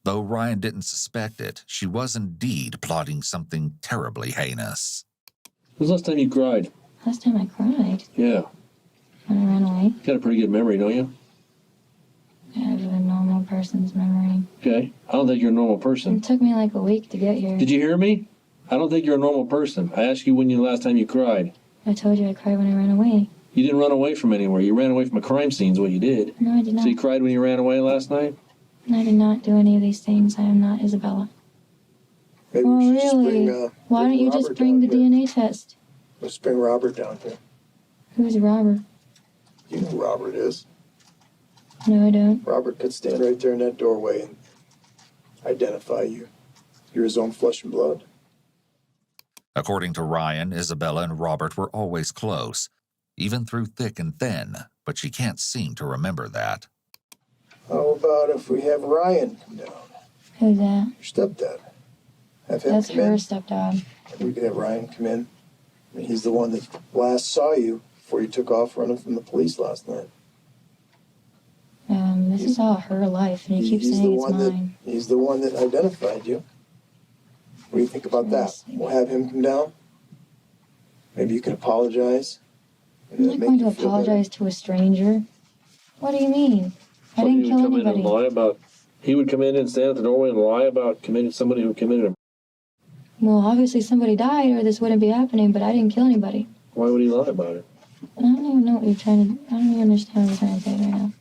Speaker 1: Though Ryan didn't suspect it, she was indeed plotting something terribly heinous.
Speaker 5: When was the last time you cried?
Speaker 3: Last time I cried,
Speaker 5: Yeah.
Speaker 3: when I ran away,
Speaker 5: You got a pretty good memory, don't you?
Speaker 3: I have a normal person's memory.
Speaker 5: Okay. I don't think you're a normal
Speaker 3: It
Speaker 5: person.
Speaker 3: took me like a week to get here.
Speaker 5: Did you hear me? I don't think you're a normal person. I asked you when the last time you cried.
Speaker 3: I told you I cried when I ran away.
Speaker 5: You didn't run away from anywhere. You ran away from a crime scene is what you did.
Speaker 3: No, I did not.
Speaker 5: So you cried when you ran away last night?
Speaker 3: I did not do any of these things. I am not Isabella.
Speaker 4: Maybe
Speaker 3: Oh,
Speaker 4: we should just
Speaker 3: really?
Speaker 4: bring,
Speaker 3: Why don't you just
Speaker 4: Robert
Speaker 3: bring the
Speaker 4: down here.
Speaker 3: DNA test?
Speaker 4: Let's bring Robert down here.
Speaker 3: Who's Robert?
Speaker 4: You know who Robert is.
Speaker 3: No, I don't.
Speaker 4: Robert could stand right there in that doorway and identify you. You're his own flesh and blood.
Speaker 1: According to Ryan, Isabella and Robert were always close, even through thick and thin, but she can't seem to remember that.
Speaker 4: How about if we have Ryan come down?
Speaker 3: Who's that?
Speaker 4: Your stepdad. Have him
Speaker 3: That's
Speaker 4: come
Speaker 3: her
Speaker 4: in.
Speaker 3: stepdad.
Speaker 4: We could have Ryan come in. I mean, he's the one that last saw you before you took off running from the police last night.
Speaker 3: This is all her life, and you keep
Speaker 4: He's
Speaker 3: saying
Speaker 4: the
Speaker 3: it's
Speaker 4: one that
Speaker 3: mine.
Speaker 4: he's the one that identified you. What do you think about that?
Speaker 3: Seriously.
Speaker 4: We'll have him come down. Maybe you can apologize.
Speaker 3: I'm not going to apologize to a stranger. What do you mean? I
Speaker 5: So
Speaker 3: didn't
Speaker 5: he
Speaker 3: kill
Speaker 5: would come in
Speaker 3: anybody.
Speaker 5: and lie about. He would come in and stand at the doorway and lie about committing somebody who committed a.
Speaker 3: Well, obviously somebody died, or this wouldn't be happening. But I didn't kill anybody.
Speaker 5: Why would he lie about it?
Speaker 3: I don't even know what you're trying to. I don't even understand what you're trying to say right now.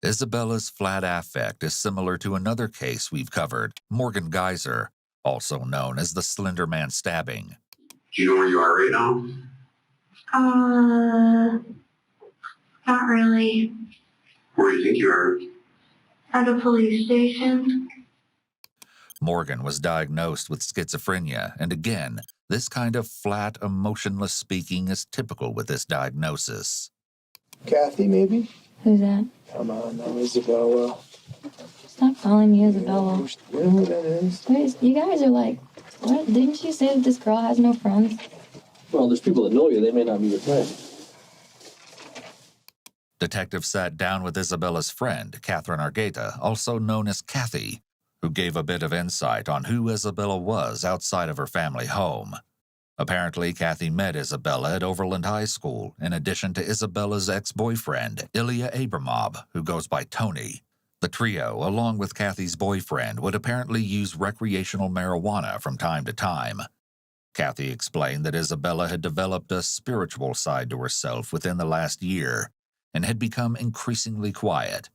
Speaker 1: Isabella's flat affect is similar to another case we've covered, Morgan Geyser, also known as the Slender Man stabbing.
Speaker 7: Do you know where you are right now?
Speaker 8: Not really.
Speaker 7: Where do you think you are?
Speaker 8: At a police station.
Speaker 1: Morgan was diagnosed with schizophrenia, and again, this kind of flat, emotionless speaking is typical with this diagnosis.
Speaker 4: Kathy, maybe?
Speaker 3: Who's that?
Speaker 4: Come on, now, Isabella.
Speaker 3: Stop calling me Isabella.
Speaker 4: You know who that is?
Speaker 3: Wait, you guys are like, what? Didn't you say that this girl has no friends?
Speaker 5: Well, there's people that know you. They may not be your friend.
Speaker 1: Detective sat down with Isabella's friend, Catherine Argueta, also known as Kathy, who gave a bit of insight on who Isabella was outside of her family home. Apparently, Kathy met Isabella at Overland High School, in addition to Isabella's ex-boyfriend, Ilya Abramov, who goes by Tony. The trio, along with Kathy's boyfriend, would apparently use recreational marijuana from time to time. Kathy explained that Isabella had developed a spiritual side to herself within the last year and had become increasingly quiet.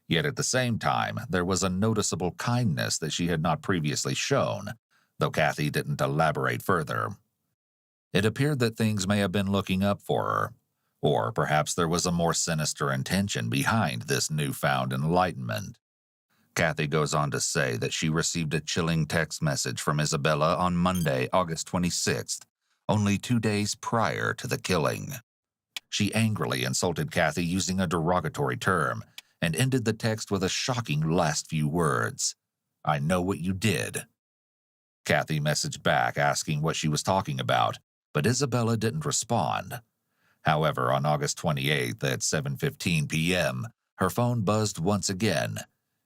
Speaker 1: Yet at the same time, there was a noticeable kindness that she had not previously shown, though Kathy didn't elaborate further. It appeared that things may have been looking up for her, or perhaps there was a more sinister intention behind this newfound enlightenment. Kathy goes on to say that she received a chilling text message from Isabella on Monday, August 26th, only 2 days prior to the killing. She angrily insulted Kathy using a derogatory term and ended the text with a shocking last few words. "I know what you did." Kathy messaged back asking what she was talking about, but Isabella didn't respond. However, on August 28th at 7:15 p.m., her phone buzzed once again.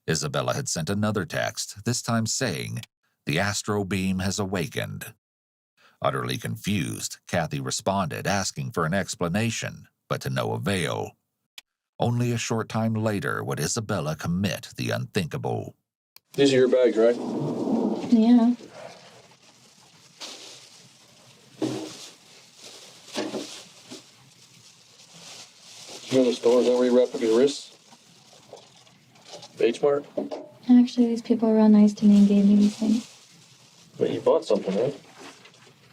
Speaker 1: Isabella had sent another text, this time saying, "The astro beam has awakened." Utterly confused, Kathy responded, asking for an explanation, but to no avail. Only a short time later would Isabella commit the unthinkable.
Speaker 5: These are your bags, right?
Speaker 3: Yeah.
Speaker 5: You know the store, is that where you wrap up your wrists? H Mart?
Speaker 3: Actually, these people were real nice to me and gave me these things.
Speaker 5: But you bought something, right?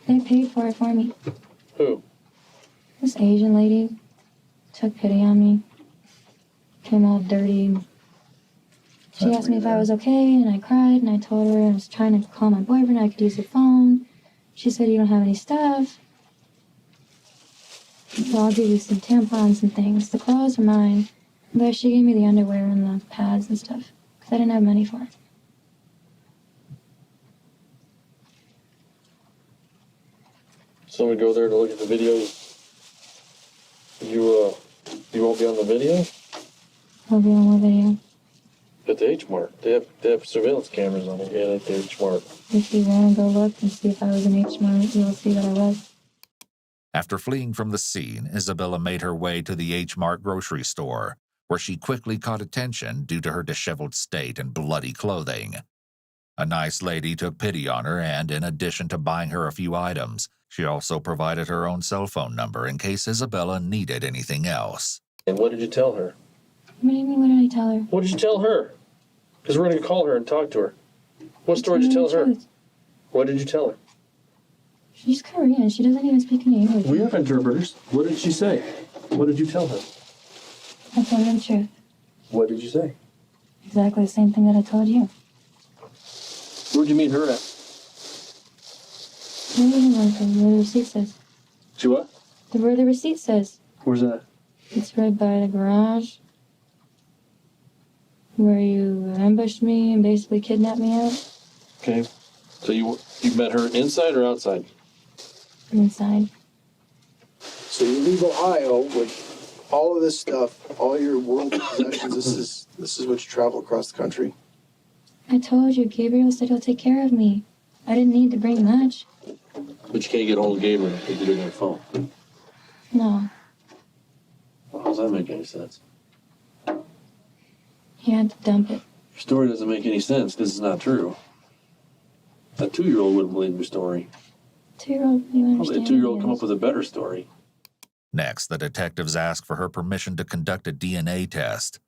Speaker 3: They paid for it for me.
Speaker 5: Who?
Speaker 3: This Asian lady took pity on me. Came all dirty. She asked me if I was okay, and I cried, and I told her I was trying to call my boyfriend, I could use the phone. She said, "You don't have any stuff. So I'll give you some tampons and things. The clothes are mine." But she gave me the underwear and the pads and stuff, because I didn't have money for it.
Speaker 5: Someone go there to look at the videos. You won't be on the video?
Speaker 3: I'll be on the video.
Speaker 5: At the H Mart. They have surveillance cameras on it. Yeah, at the H Mart.
Speaker 3: If you want to go look and see if I was an H-Mart, you'll see that I was.
Speaker 1: After fleeing from the scene, Isabella made her way to the H-Mart grocery store, where she quickly caught attention due to her disheveled state and bloody clothing. A nice lady took pity on her, and in addition to buying her a few items, she also provided her own cell phone number in case Isabella needed anything else.
Speaker 5: And what did you tell her?
Speaker 3: What do you mean, what did I tell her?
Speaker 5: What did you tell her? Because we're going to call her and talk to her. What story did you tell her?
Speaker 3: Truth.
Speaker 5: What did you tell her?
Speaker 3: She's Korean. She doesn't even speak any English.
Speaker 5: We have interpreters. What did she say? What did you tell her?
Speaker 3: I told her the truth.
Speaker 5: What did you say?
Speaker 3: Exactly the same thing that I told you.
Speaker 5: Where'd you meet her at?
Speaker 3: Where the receipt says.
Speaker 5: She what?
Speaker 3: Where the receipt says.
Speaker 5: Where's that?
Speaker 3: It's right by the garage. Where you ambushed me and basically kidnapped me out.
Speaker 5: Okay. So you met her inside or outside?
Speaker 3: Inside.
Speaker 4: So you leave Ohio with all of this stuff, all your worldly possessions. This is what you travel across the country.
Speaker 3: I told you, Gabriel said he'll take care of me. I didn't need to bring much.
Speaker 5: But you can't get hold of Gabriel if you do it on your phone.
Speaker 3: No.
Speaker 5: Well, how does that make any sense?
Speaker 3: He had to dump it.
Speaker 5: Your story doesn't make any sense because it's not true. A 2-year-old wouldn't believe your story.
Speaker 3: 2-year-old, you
Speaker 5: Probably
Speaker 3: understand?
Speaker 5: a 2-year-old come up with a better story.
Speaker 1: Next, the detectives ask for her permission to conduct a DNA test.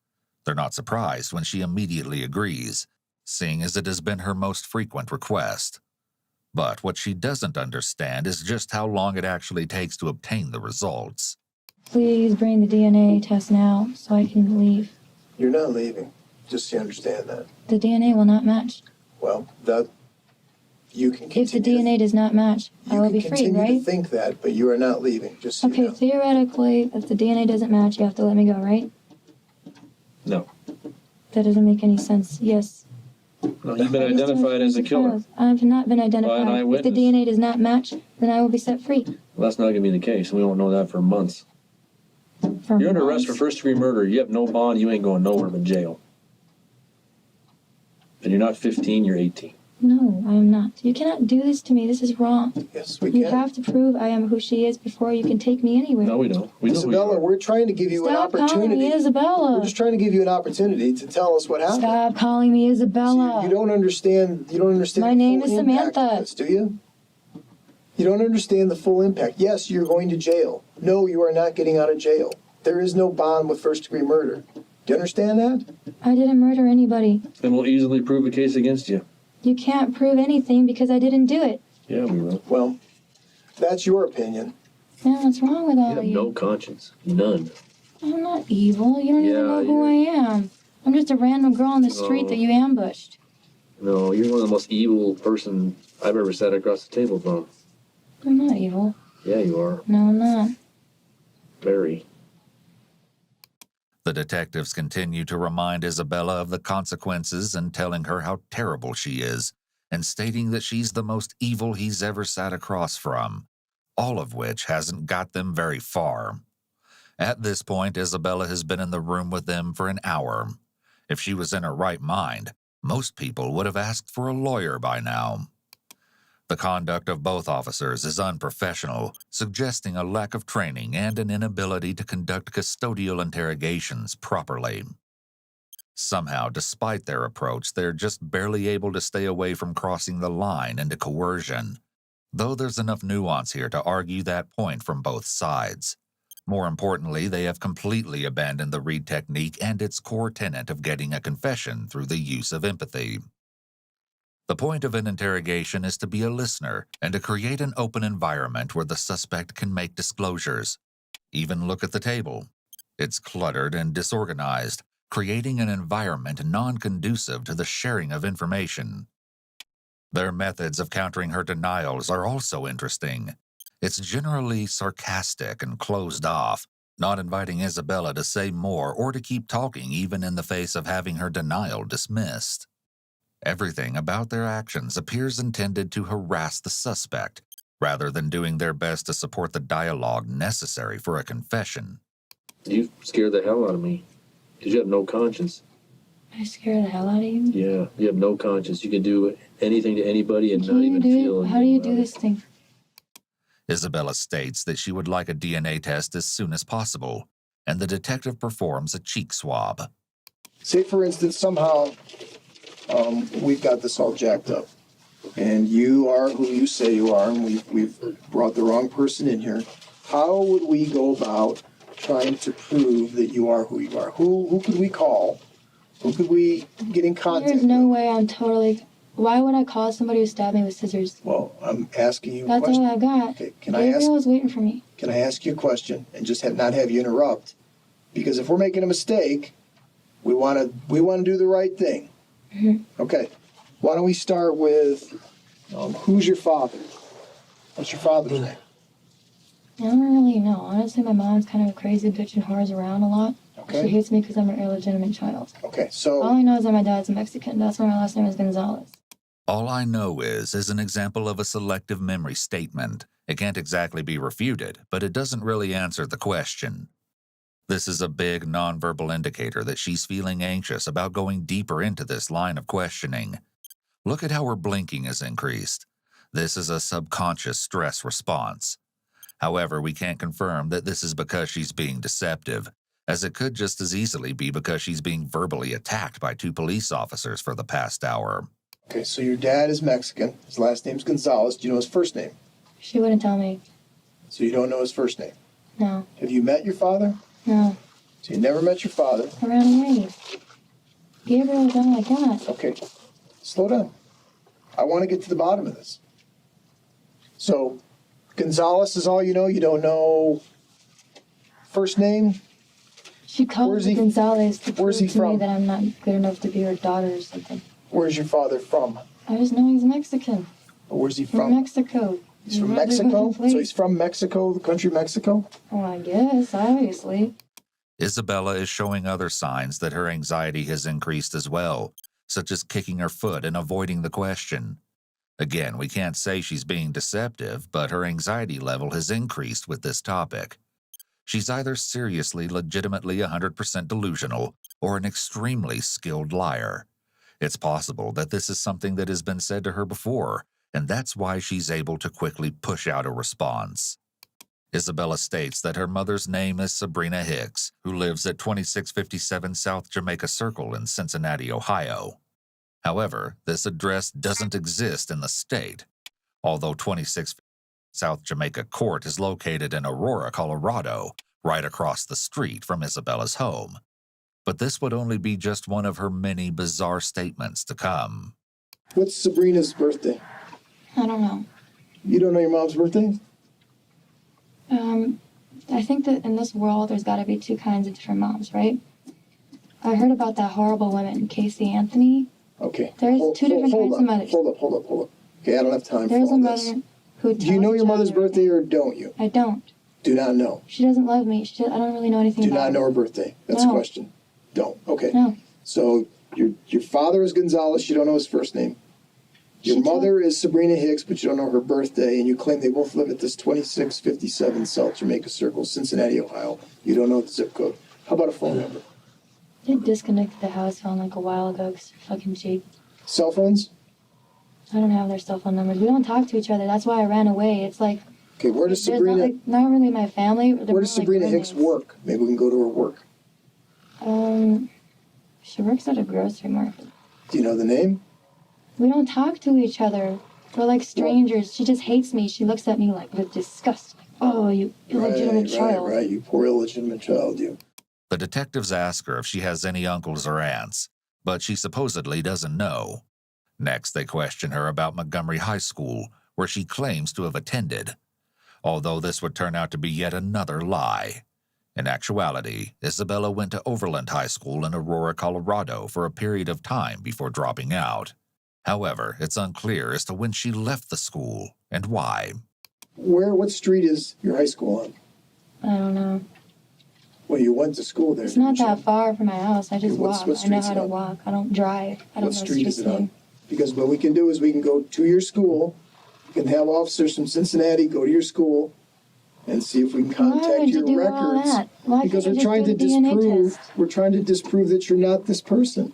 Speaker 1: They're not surprised when she immediately agrees, seeing as it has been her most frequent request. But what she doesn't understand is just how long it actually takes to obtain the results.
Speaker 3: Please bring the DNA test now so I can leave.
Speaker 4: You're not leaving, just so you understand that.
Speaker 3: The DNA will not match.
Speaker 4: Well, that you can
Speaker 3: If the
Speaker 4: continue.
Speaker 3: DNA does not match, I will be free,
Speaker 4: continue
Speaker 3: right?
Speaker 4: to think that, but you are not leaving. Just so you
Speaker 3: Okay,
Speaker 4: know.
Speaker 3: theoretically, if the DNA doesn't match, you have to let me go, right?
Speaker 5: No.
Speaker 3: That doesn't make any sense. Yes.
Speaker 5: No, you've been identified as a killer.
Speaker 3: I've not been
Speaker 5: By an
Speaker 3: identified. If the
Speaker 5: eyewitness.
Speaker 3: DNA does not match, then I will be set free.
Speaker 5: Well, that's not going to be the case. We won't know that for months.
Speaker 3: For
Speaker 5: You're under arrest for
Speaker 3: months.
Speaker 5: first-degree murder. You have no bond. You ain't going nowhere but jail. And you're not 15. You're 18.
Speaker 3: No, I am not. You cannot do this to me. This is wrong.
Speaker 4: Yes, we
Speaker 3: You
Speaker 4: can.
Speaker 3: have to prove I am who she is before you can take me anywhere.
Speaker 5: No, we don't. We know who you
Speaker 4: Isabella,
Speaker 5: are.
Speaker 4: we're trying to give you
Speaker 3: Stop
Speaker 4: an
Speaker 3: calling
Speaker 4: opportunity.
Speaker 3: me Isabella.
Speaker 4: We're just trying to give you an opportunity to tell us what happened.
Speaker 3: Stop calling me Isabella.
Speaker 4: You don't understand. You don't understand.
Speaker 3: My
Speaker 4: the
Speaker 3: name
Speaker 4: full
Speaker 3: is
Speaker 4: impact of
Speaker 3: Samantha.
Speaker 4: this, do you? You don't understand the full impact. Yes, you're going to jail. No, you are not getting out of jail. There is no bond with first-degree murder. Do you understand that?
Speaker 3: I didn't murder anybody.
Speaker 5: And we'll easily prove a case against you.
Speaker 3: You can't prove anything because I didn't do it.
Speaker 5: Yeah, we will.
Speaker 4: Well, that's your opinion.
Speaker 3: Man, what's wrong with all
Speaker 5: You
Speaker 3: of
Speaker 5: have
Speaker 3: you?
Speaker 5: no conscience. None.
Speaker 3: I'm not evil. You don't even
Speaker 5: Yeah,
Speaker 3: know who I am. I'm just a random girl on the street
Speaker 5: No.
Speaker 3: that you ambushed.
Speaker 5: No, you're one of the most evil person I've ever sat across the table from.
Speaker 3: I'm not evil.
Speaker 5: Yeah, you are.
Speaker 3: No, I'm not.
Speaker 5: Very.
Speaker 1: The detectives continue to remind Isabella of the consequences and telling her how terrible she is, and stating that she's the most evil he's ever sat across from, all of which hasn't got them very far. At this point, Isabella has been in the room with them for an hour. If she was in her right mind, most people would have asked for a lawyer by now. The conduct of both officers is unprofessional, suggesting a lack of training and an inability to conduct custodial interrogations properly. Somehow, despite their approach, they're just barely able to stay away from crossing the line into coercion, though there's enough nuance here to argue that point from both sides. More importantly, they have completely abandoned the Reed technique and its core tenet of getting a confession through the use of empathy. The point of an interrogation is to be a listener and to create an open environment where the suspect can make disclosures. Even look at the table. It's cluttered and disorganized, creating an environment non-conducive to the sharing of information. Their methods of countering her denials are also interesting. It's generally sarcastic and closed off, not inviting Isabella to say more or to keep talking even in the face of having her denial dismissed. Everything about their actions appears intended to harass the suspect, rather than doing their best to support the dialogue necessary for a confession.
Speaker 5: You scared the hell out of me. Because you have no conscience.
Speaker 3: I scare the hell out of you.
Speaker 5: Yeah, you have no conscience. You can do anything to anybody and not even feel anything.
Speaker 3: How do you do
Speaker 5: about it.
Speaker 3: this thing?
Speaker 1: Isabella states that she would like a DNA test as soon as possible, and the detective performs a cheek swab.
Speaker 4: Say, for instance, somehow we've got this all jacked up, and you are who you say you are, and we've brought the wrong person in here. How would we go about trying to prove that you are who you are? Who could we call? Who could we get in contact
Speaker 3: There's no
Speaker 4: with?
Speaker 3: way I'm totally... Why would I call somebody who stabbed me with scissors?
Speaker 4: Well, I'm asking you a
Speaker 3: That's
Speaker 4: question.
Speaker 3: all I got.
Speaker 4: Okay, can I
Speaker 3: Gabriel
Speaker 4: ask?
Speaker 3: was waiting for me.
Speaker 4: Can I ask you a question and just not have you interrupt? Because if we're making a mistake, we want to do the right thing.
Speaker 3: Mm-hmm.
Speaker 4: Okay. Why don't we start with who's your father? What's your father's name?
Speaker 3: I don't really know. Honestly, my mom's kind of a crazy bitch and whores around a lot.
Speaker 4: Okay.
Speaker 3: She hates me because I'm an illegitimate child.
Speaker 4: Okay. So
Speaker 3: All I know is that my dad's Mexican. That's why my last name is Gonzalez.
Speaker 1: All I know is an example of a selective memory statement. It can't exactly be refuted, but it doesn't really answer the question. This is a big nonverbal indicator that she's feeling anxious about going deeper into this line of questioning. Look at how her blinking is increased. This is a subconscious stress response. However, we can't confirm that this is because she's being deceptive, as it could just as easily be because she's being verbally attacked by 2 police officers for the past hour.
Speaker 4: okay, so your dad is Mexican. His last name's Gonzalez. Do you know his first name?
Speaker 3: She wouldn't tell me.
Speaker 4: So you don't know his first name.
Speaker 3: No.
Speaker 4: Have you met your father?
Speaker 3: No.
Speaker 4: So you never met your father.
Speaker 3: I ran away. Gabriel don't like that.
Speaker 4: Okay. Slow down. I want to get to the bottom of this. So Gonzalez is all you know? You don't know first name?
Speaker 3: She called
Speaker 4: Where's
Speaker 3: me
Speaker 4: he-
Speaker 3: Gonzalez to
Speaker 4: where's
Speaker 3: prove
Speaker 4: he
Speaker 3: to me
Speaker 4: from?
Speaker 3: that I'm not good enough to be her daughter or something.
Speaker 4: Where's your father from?
Speaker 3: I just know he's Mexican.
Speaker 4: Or where's he
Speaker 3: From
Speaker 4: from?
Speaker 3: Mexico.
Speaker 4: He's from
Speaker 3: Rather
Speaker 4: Mexico?
Speaker 3: place.
Speaker 4: So he's from Mexico, the country Mexico?
Speaker 3: Oh, I guess, obviously.
Speaker 1: Isabella is showing other signs that her anxiety has increased as well, such as kicking her foot and avoiding the question. Again, we can't say she's being deceptive, but her anxiety level has increased with this topic. She's either seriously, legitimately 100% delusional or an extremely skilled liar. It's possible that this is something that has been said to her before, and that's why she's able to quickly push out a response. Isabella states that her mother's name is Sabrina Hicks, who lives at 2657 South Jamaica Circle in Cincinnati, Ohio. However, this address doesn't exist in the state, although 26 South Jamaica Court is located in Aurora, Colorado, right across the street from Isabella's home. But this would only be just one of her many bizarre statements to come.
Speaker 4: What's Sabrina's birthday?
Speaker 3: I don't know.
Speaker 4: You don't know your mom's birthday?
Speaker 3: I think that in this world, there's got to be 2 kinds of different moms, right? I heard about that horrible woman, Casey Anthony.
Speaker 4: Okay.
Speaker 3: There's 2 different kinds of mothers.
Speaker 4: Hold up. Okay, I don't have time
Speaker 3: There's
Speaker 4: for
Speaker 3: a
Speaker 4: all
Speaker 3: mother
Speaker 4: this.
Speaker 3: who
Speaker 4: Do you know
Speaker 3: tells
Speaker 4: your
Speaker 3: a
Speaker 4: mother's
Speaker 3: child
Speaker 4: birthday or don't you?
Speaker 3: I don't.
Speaker 4: Do not know.
Speaker 3: She doesn't love me. I don't really know anything
Speaker 4: Do
Speaker 3: about
Speaker 4: not
Speaker 3: her.
Speaker 4: know her birthday. That's
Speaker 3: No.
Speaker 4: a question. Don't. Okay.
Speaker 3: No.
Speaker 4: So your father is Gonzalez. You don't know his first name. Your
Speaker 3: She told-
Speaker 4: mother is Sabrina Hicks, but you don't know her birthday, and you claim they both live at this 2657 South Jamaica Circle, Cincinnati, Ohio. You don't know the zip code. How about a phone number?
Speaker 3: They disconnected the house phone like a while ago because they're fucking cheap.
Speaker 4: Cell phones?
Speaker 3: I don't have their cell phone numbers. We don't talk to each other. That's why I ran away. It's like
Speaker 4: Okay, where does
Speaker 3: they're
Speaker 4: Sabrina
Speaker 3: not really my family. They're
Speaker 4: where does
Speaker 3: more like
Speaker 4: Sabrina Hicks
Speaker 3: roommates.
Speaker 4: work? Maybe we can go to her work.
Speaker 3: She works at a grocery market.
Speaker 4: Do you know the name?
Speaker 3: We don't talk to each other. We're like strangers. She just hates me. She looks at me like with disgust. Like, oh, you illegitimate child.
Speaker 4: Right, you poor illegitimate child, you.
Speaker 1: The detectives ask her if she has any uncles or aunts, but she supposedly doesn't know. Next, they question her about Montgomery High School, where she claims to have attended, although this would turn out to be yet another lie. In actuality, Isabella went to Overland High School in Aurora, Colorado for a period of time before dropping out. However, it's unclear as to when she left the school and why.
Speaker 4: What street is your high school on?
Speaker 3: I don't know.
Speaker 4: Well, you went to school there.
Speaker 3: It's not
Speaker 4: didn't you?
Speaker 3: that far from my house. I just
Speaker 4: Okay,
Speaker 3: walk.
Speaker 4: what
Speaker 3: I know
Speaker 4: street's
Speaker 3: how
Speaker 4: it
Speaker 3: to
Speaker 4: on?
Speaker 3: walk. I don't drive. I don't
Speaker 4: What
Speaker 3: know
Speaker 4: street is
Speaker 3: street
Speaker 4: it on?
Speaker 3: name.
Speaker 4: Because what we can do is we can go to your school, we can have officers from Cincinnati go to your school and see if we can
Speaker 3: Why
Speaker 4: contact
Speaker 3: would you
Speaker 4: your
Speaker 3: do all
Speaker 4: records.
Speaker 3: that? Why
Speaker 4: Because
Speaker 3: can't
Speaker 4: we're
Speaker 3: you
Speaker 4: trying to
Speaker 3: just do the DNA
Speaker 4: disprove
Speaker 3: test?
Speaker 4: we're trying to disprove that you're not this person.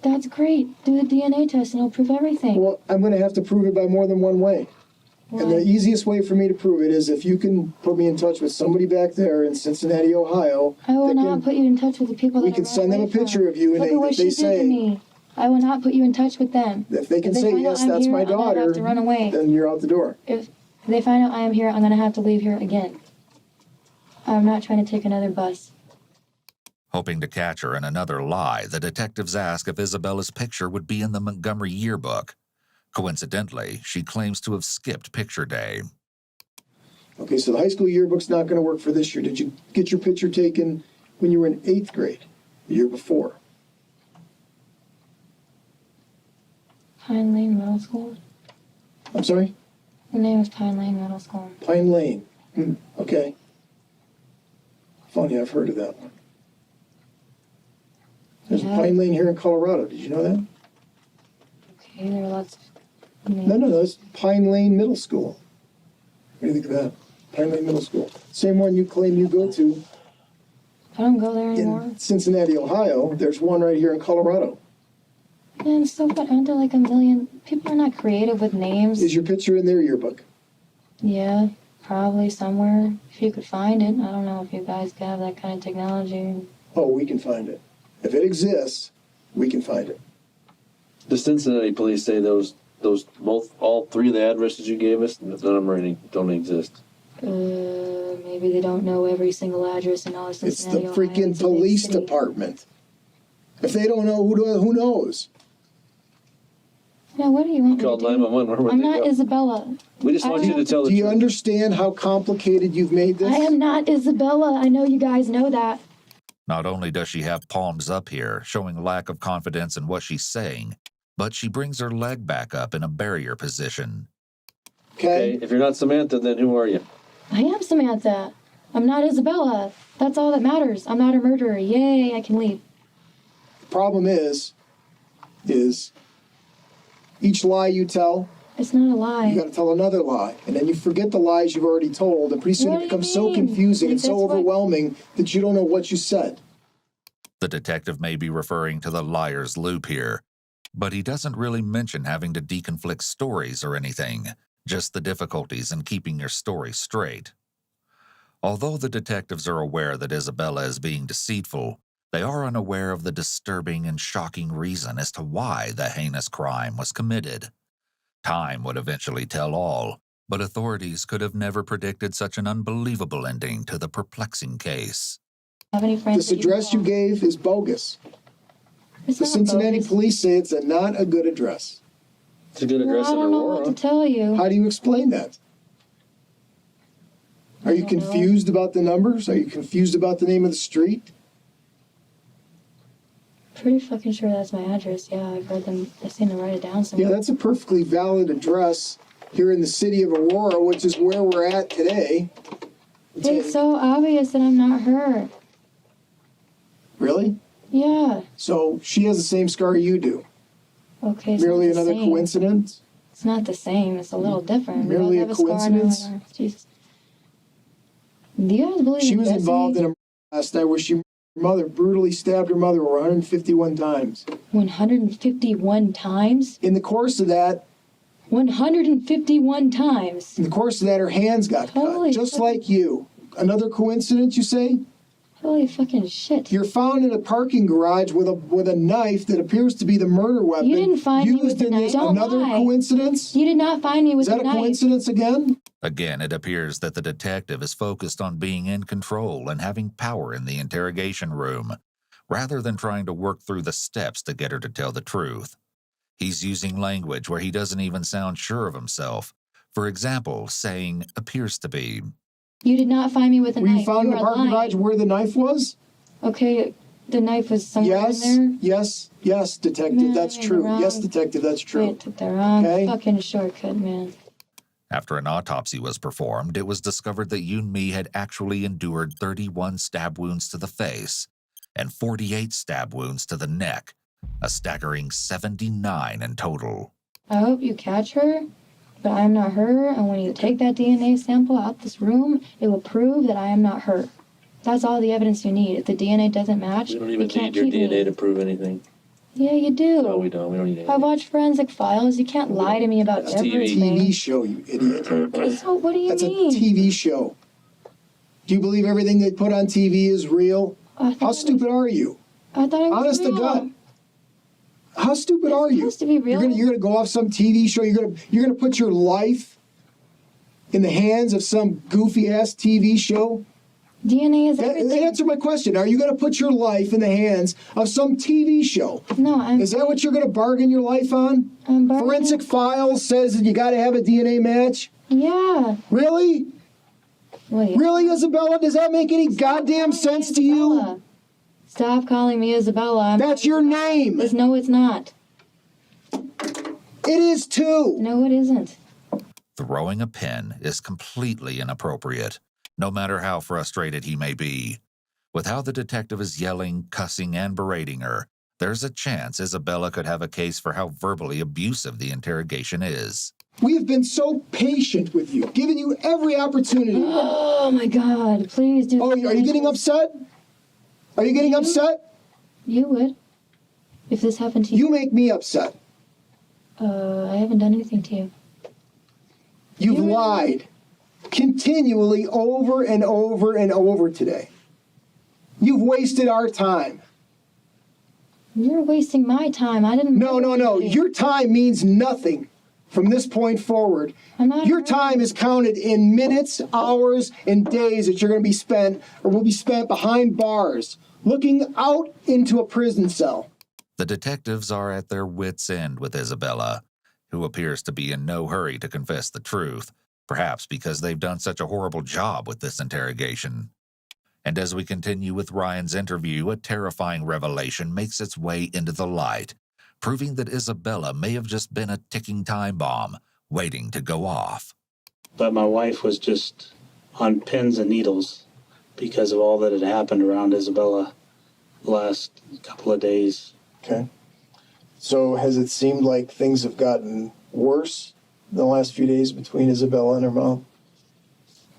Speaker 3: That's great. Do the DNA test and it'll prove everything.
Speaker 4: Well, I'm gonna have to prove it by more than one way. And the
Speaker 3: Why?
Speaker 4: easiest way for me to prove it is if you can put me in touch with somebody back there in Cincinnati, Ohio.
Speaker 3: I will
Speaker 4: that
Speaker 3: not
Speaker 4: can-
Speaker 3: put you in touch with the people
Speaker 4: We
Speaker 3: that I
Speaker 4: can
Speaker 3: ran
Speaker 4: send them
Speaker 3: away
Speaker 4: a picture
Speaker 3: from.
Speaker 4: of you and
Speaker 3: Look
Speaker 4: they-
Speaker 3: at what
Speaker 4: they
Speaker 3: she did
Speaker 4: say-
Speaker 3: to me. I will not put you in touch with them.
Speaker 4: If they can say,
Speaker 3: find out
Speaker 4: yes,
Speaker 3: I'm
Speaker 4: that's
Speaker 3: here,
Speaker 4: my
Speaker 3: I'm gonna
Speaker 4: daughter,
Speaker 3: have to run away.
Speaker 4: then you're out the door.
Speaker 3: If they find out I am here, I'm gonna have to leave here again. I'm not trying to take another bus.
Speaker 1: Hoping to catch her in another lie, the detectives ask if Isabella's picture would be in the Montgomery yearbook. Coincidentally, she claims to have skipped picture day.
Speaker 4: Okay, so the high school yearbook's not gonna work for this year. Did you get your picture taken when you were in 8th grade, the year before?
Speaker 3: Pine Lane Middle School.
Speaker 4: I'm sorry?
Speaker 3: The name is Pine Lane Middle School.
Speaker 4: Pine Lane. Okay. Funny, I've heard of that one. There's a
Speaker 3: Yeah.
Speaker 4: Pine Lane here in Colorado. Did you know that?
Speaker 3: Okay, there are lots of names.
Speaker 4: No, it's Pine Lane Middle School. What do you think of that? Pine Lane Middle School. Same one you claim you go to
Speaker 3: I don't go there anymore.
Speaker 4: in Cincinnati, Ohio. There's one right here in Colorado.
Speaker 3: Man, so what? Aren't there like a million? People are not creative with names.
Speaker 4: Is your picture in their yearbook?
Speaker 3: Yeah, probably somewhere. If you could find it. I don't know if you guys have that kind of technology.
Speaker 4: Oh, we can find it. If it exists, we can find it.
Speaker 5: The Cincinnati police say all three of the addresses you gave us, none of them really don't exist.
Speaker 3: Maybe they don't know every single address in all of
Speaker 4: It's
Speaker 3: Cincinnati,
Speaker 4: the
Speaker 3: Ohio.
Speaker 4: freaking
Speaker 3: It's a big
Speaker 4: police
Speaker 3: city.
Speaker 4: department. If they don't know, who knows?
Speaker 3: Now, what do you want me to
Speaker 5: Called
Speaker 3: do?
Speaker 5: 911. Where would
Speaker 3: I'm
Speaker 5: they
Speaker 3: not
Speaker 5: go?
Speaker 3: Isabella.
Speaker 5: We just
Speaker 3: I
Speaker 5: want you to
Speaker 3: don't-
Speaker 5: tell the
Speaker 4: Do you
Speaker 5: truth.
Speaker 4: understand how complicated you've made this?
Speaker 3: I am not Isabella. I know you guys know that.
Speaker 1: Not only does she have palms up here, showing lack of confidence in what she's saying, but she brings her leg back up in a barrier position.
Speaker 4: Okay?
Speaker 5: Okay, if you're not Samantha, then who are you?
Speaker 3: I am Samantha. I'm not Isabella. That's all that matters. I'm not a murderer. Yay, I can leave.
Speaker 4: The problem is each lie you tell,
Speaker 3: It's not a
Speaker 4: you
Speaker 3: lie.
Speaker 4: got to tell another lie. And then you forget the lies you've already told. And pretty soon
Speaker 3: What
Speaker 4: it
Speaker 3: do you
Speaker 4: becomes so
Speaker 3: mean?
Speaker 4: confusing
Speaker 3: Like,
Speaker 4: and so
Speaker 3: that's what-
Speaker 4: overwhelming that you don't know what you said.
Speaker 1: The detective may be referring to the liar's loop here, but he doesn't really mention having to deconflict stories or anything, just the difficulties in keeping your story straight. Although the detectives are aware that Isabella is being deceitful, they are unaware of the disturbing and shocking reason as to why the heinous crime was committed. Time would eventually tell all, but authorities could have never predicted such an unbelievable ending to the perplexing case.
Speaker 3: Have any friends?
Speaker 4: This
Speaker 3: that
Speaker 4: address you
Speaker 3: call?
Speaker 4: gave is bogus.
Speaker 3: It's
Speaker 4: The
Speaker 3: not
Speaker 4: Cincinnati
Speaker 3: bogus.
Speaker 4: police say it's not a good address.
Speaker 5: It's a good
Speaker 3: Well,
Speaker 5: address
Speaker 3: I
Speaker 5: in
Speaker 3: don't know what to
Speaker 5: Aurora.
Speaker 3: tell you.
Speaker 4: How do you explain that? Are you
Speaker 3: I don't know.
Speaker 4: confused about the numbers? Are you confused about the name of the street?
Speaker 3: Pretty fucking sure that's my address. Yeah, I've heard them. I've seen them write it down
Speaker 4: Yeah,
Speaker 3: somewhere.
Speaker 4: that's a perfectly valid address here in the city of Aurora, which is where we're at today.
Speaker 3: It's so obvious that I'm not her.
Speaker 4: Really?
Speaker 3: Yeah.
Speaker 4: So she has the same scar you do.
Speaker 3: Okay. It's
Speaker 4: Merely
Speaker 3: not the
Speaker 4: another
Speaker 3: same.
Speaker 4: coincidence?
Speaker 3: It's not the same. It's a little different. We
Speaker 4: Merely
Speaker 3: both
Speaker 4: a
Speaker 3: have scar on our
Speaker 4: coincidence?
Speaker 3: arm. Jesus. Do you guys believe
Speaker 4: She
Speaker 3: in
Speaker 4: was
Speaker 3: destiny?
Speaker 4: involved in a last night where her mother brutally stabbed her mother 151 times.
Speaker 3: 151 times?
Speaker 4: In the course of that,
Speaker 3: 151 times.
Speaker 4: her hands got
Speaker 3: Holy
Speaker 4: cut, just
Speaker 3: fuck.
Speaker 4: like you. Another coincidence, you say?
Speaker 3: Holy fucking shit.
Speaker 4: You're found in a parking garage with a knife that appears to be the murder weapon.
Speaker 3: You didn't find me
Speaker 4: used
Speaker 3: with the
Speaker 4: in
Speaker 3: knife.
Speaker 4: this.
Speaker 3: Don't
Speaker 4: Another
Speaker 3: lie.
Speaker 4: coincidence?
Speaker 3: You did not find me with
Speaker 4: Is that
Speaker 3: the
Speaker 4: a
Speaker 3: knife.
Speaker 4: coincidence again?
Speaker 1: Again, it appears that the detective is focused on being in control and having power in the interrogation room, rather than trying to work through the steps to get her to tell the truth. He's using language where he doesn't even sound sure of himself. For example, saying appears to be.
Speaker 3: You did not find me with a
Speaker 4: Were
Speaker 3: knife.
Speaker 4: you found in
Speaker 3: are
Speaker 4: the parking garage
Speaker 3: lying.
Speaker 4: where the knife was?
Speaker 3: Okay, the knife was somewhere
Speaker 4: Yes,
Speaker 3: in there.
Speaker 4: yes, detective,
Speaker 3: Man,
Speaker 4: that's
Speaker 3: I'm in the
Speaker 4: true.
Speaker 3: wrong-
Speaker 4: Yes, detective, that's
Speaker 3: I
Speaker 4: true.
Speaker 3: took the wrong
Speaker 4: Okay.
Speaker 3: fucking shortcut, man.
Speaker 1: After an autopsy was performed, it was discovered that Yoon-mi had actually endured 31 stab wounds to the face and 48 stab wounds to the neck, a staggering 79 in total.
Speaker 3: I hope you catch her, but I am not her, and when you take that DNA sample out this room, it will prove that I am not her. That's all the evidence you need. If the DNA doesn't match,
Speaker 5: We don't
Speaker 3: you
Speaker 5: even
Speaker 3: can't
Speaker 5: need your
Speaker 3: keep
Speaker 5: DNA
Speaker 3: me.
Speaker 5: to prove anything.
Speaker 3: Yeah, you do.
Speaker 5: No, we don't. We don't need
Speaker 3: I
Speaker 5: anything.
Speaker 3: watch forensic files. You can't lie to me about
Speaker 5: That's TV.
Speaker 3: everything.
Speaker 4: TV show, you idiot.
Speaker 3: So what do you
Speaker 4: That's a
Speaker 3: mean?
Speaker 4: TV show. Do you believe everything they put on TV is real?
Speaker 3: I thought
Speaker 4: How
Speaker 3: it was-
Speaker 4: stupid are you?
Speaker 3: I thought it was
Speaker 4: Honest to
Speaker 3: real.
Speaker 4: God. How stupid are you?
Speaker 3: supposed to be real.
Speaker 4: You're gonna go off some TV show. You're gonna put your life in the hands of some goofy ass TV show.
Speaker 3: DNA is everything.
Speaker 4: Answer my question. Are you gonna put your life in the hands of some TV show?
Speaker 3: No, I'm.
Speaker 4: Is that what you're gonna bargain your life on?
Speaker 3: I'm bargaining-
Speaker 4: Forensic Files says that you got to have a DNA match.
Speaker 3: Yeah.
Speaker 4: Really?
Speaker 3: Wait.
Speaker 4: Really, Isabella? Does that make any goddamn sense to you?
Speaker 3: Isabella. Stop calling me Isabella. I'm
Speaker 4: That's your name.
Speaker 3: No, it's not.
Speaker 4: It is too.
Speaker 3: No, it isn't.
Speaker 1: Throwing a pen is completely inappropriate, no matter how frustrated he may be. With how the detective is yelling, cussing, and berating her, there's a chance Isabella could have a case for how verbally abusive the interrogation is.
Speaker 4: We have been so patient with you, giving you every opportunity.
Speaker 3: Oh my God! Please do.
Speaker 4: Oh, are you getting upset? Are you getting upset?
Speaker 3: You would. If this happened to you.
Speaker 4: You make me upset.
Speaker 3: I haven't done anything to you.
Speaker 4: You've
Speaker 3: You-
Speaker 4: lied continually over and over and over today. You've wasted our time.
Speaker 3: You're wasting my time. I didn't.
Speaker 4: No. Your time means nothing from this point forward.
Speaker 3: I'm not.
Speaker 4: Your time is counted in minutes, hours, and days that you're going to be spent or will be spent behind bars, looking out into a prison cell.
Speaker 1: The detectives are at their wits' end with Isabella, who appears to be in no hurry to confess the truth, perhaps because they've done such a horrible job with this interrogation. And as we continue with Ryan's interview, a terrifying revelation makes its way into the light, proving that Isabella may have just been a ticking time bomb waiting to go off.
Speaker 6: But my wife was just on pins and needles because of all that had happened around Isabella the last couple of days.
Speaker 4: Okay. So has it seemed like things have gotten worse in the last few days between Isabella and her mom?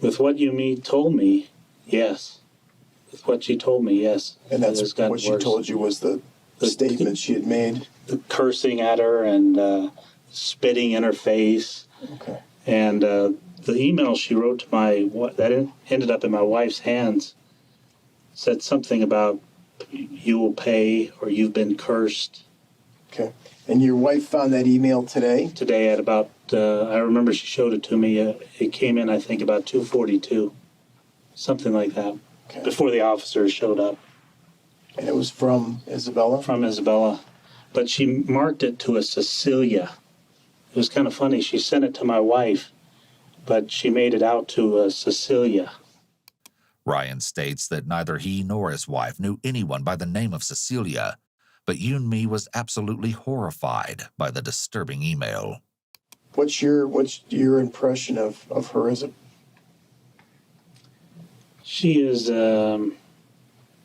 Speaker 6: With what told me, yes. With what she told me, yes.
Speaker 4: And
Speaker 6: It has
Speaker 4: that's
Speaker 6: gotten
Speaker 4: what she
Speaker 6: worse.
Speaker 4: told you was the statement she had made?
Speaker 6: The cursing at her and spitting in her face.
Speaker 4: Okay.
Speaker 6: And the email she wrote to that ended up in my wife's hands said something about you will pay or you've been cursed.
Speaker 4: Okay. And your wife found that email today?
Speaker 6: Today at about, I remember she showed it to me. It came in, I think, about 2:42, something like that,
Speaker 4: Okay.
Speaker 6: before the officers showed up.
Speaker 4: And it was from Isabella?
Speaker 6: From Isabella. But she marked it to a Cecilia. It was kind of funny. She sent it to my wife, but she made it out to a Cecilia.
Speaker 1: Ryan states that neither he nor his wife knew anyone by the name of Cecilia, but Yoon-mi was absolutely horrified by the disturbing email.
Speaker 4: What's your impression of her as a...
Speaker 6: She is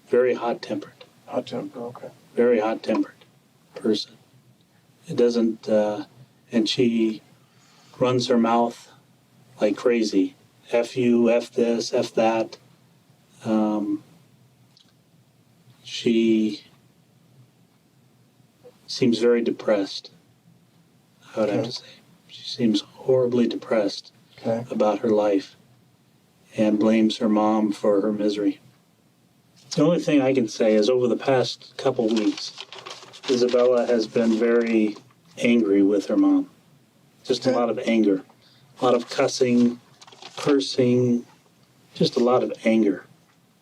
Speaker 6: very hot-tempered.
Speaker 4: Hot temper, okay.
Speaker 6: Very hot-tempered person. It doesn't, and she runs her mouth like crazy. F you, F this, F that. She seems very depressed, I would have to say. She seems horribly depressed about her life and blames her mom for her misery. The only thing I can say is over the past couple weeks, Isabella has been very angry with her mom. Just a lot of anger. A lot of cussing, cursing, just a lot of anger.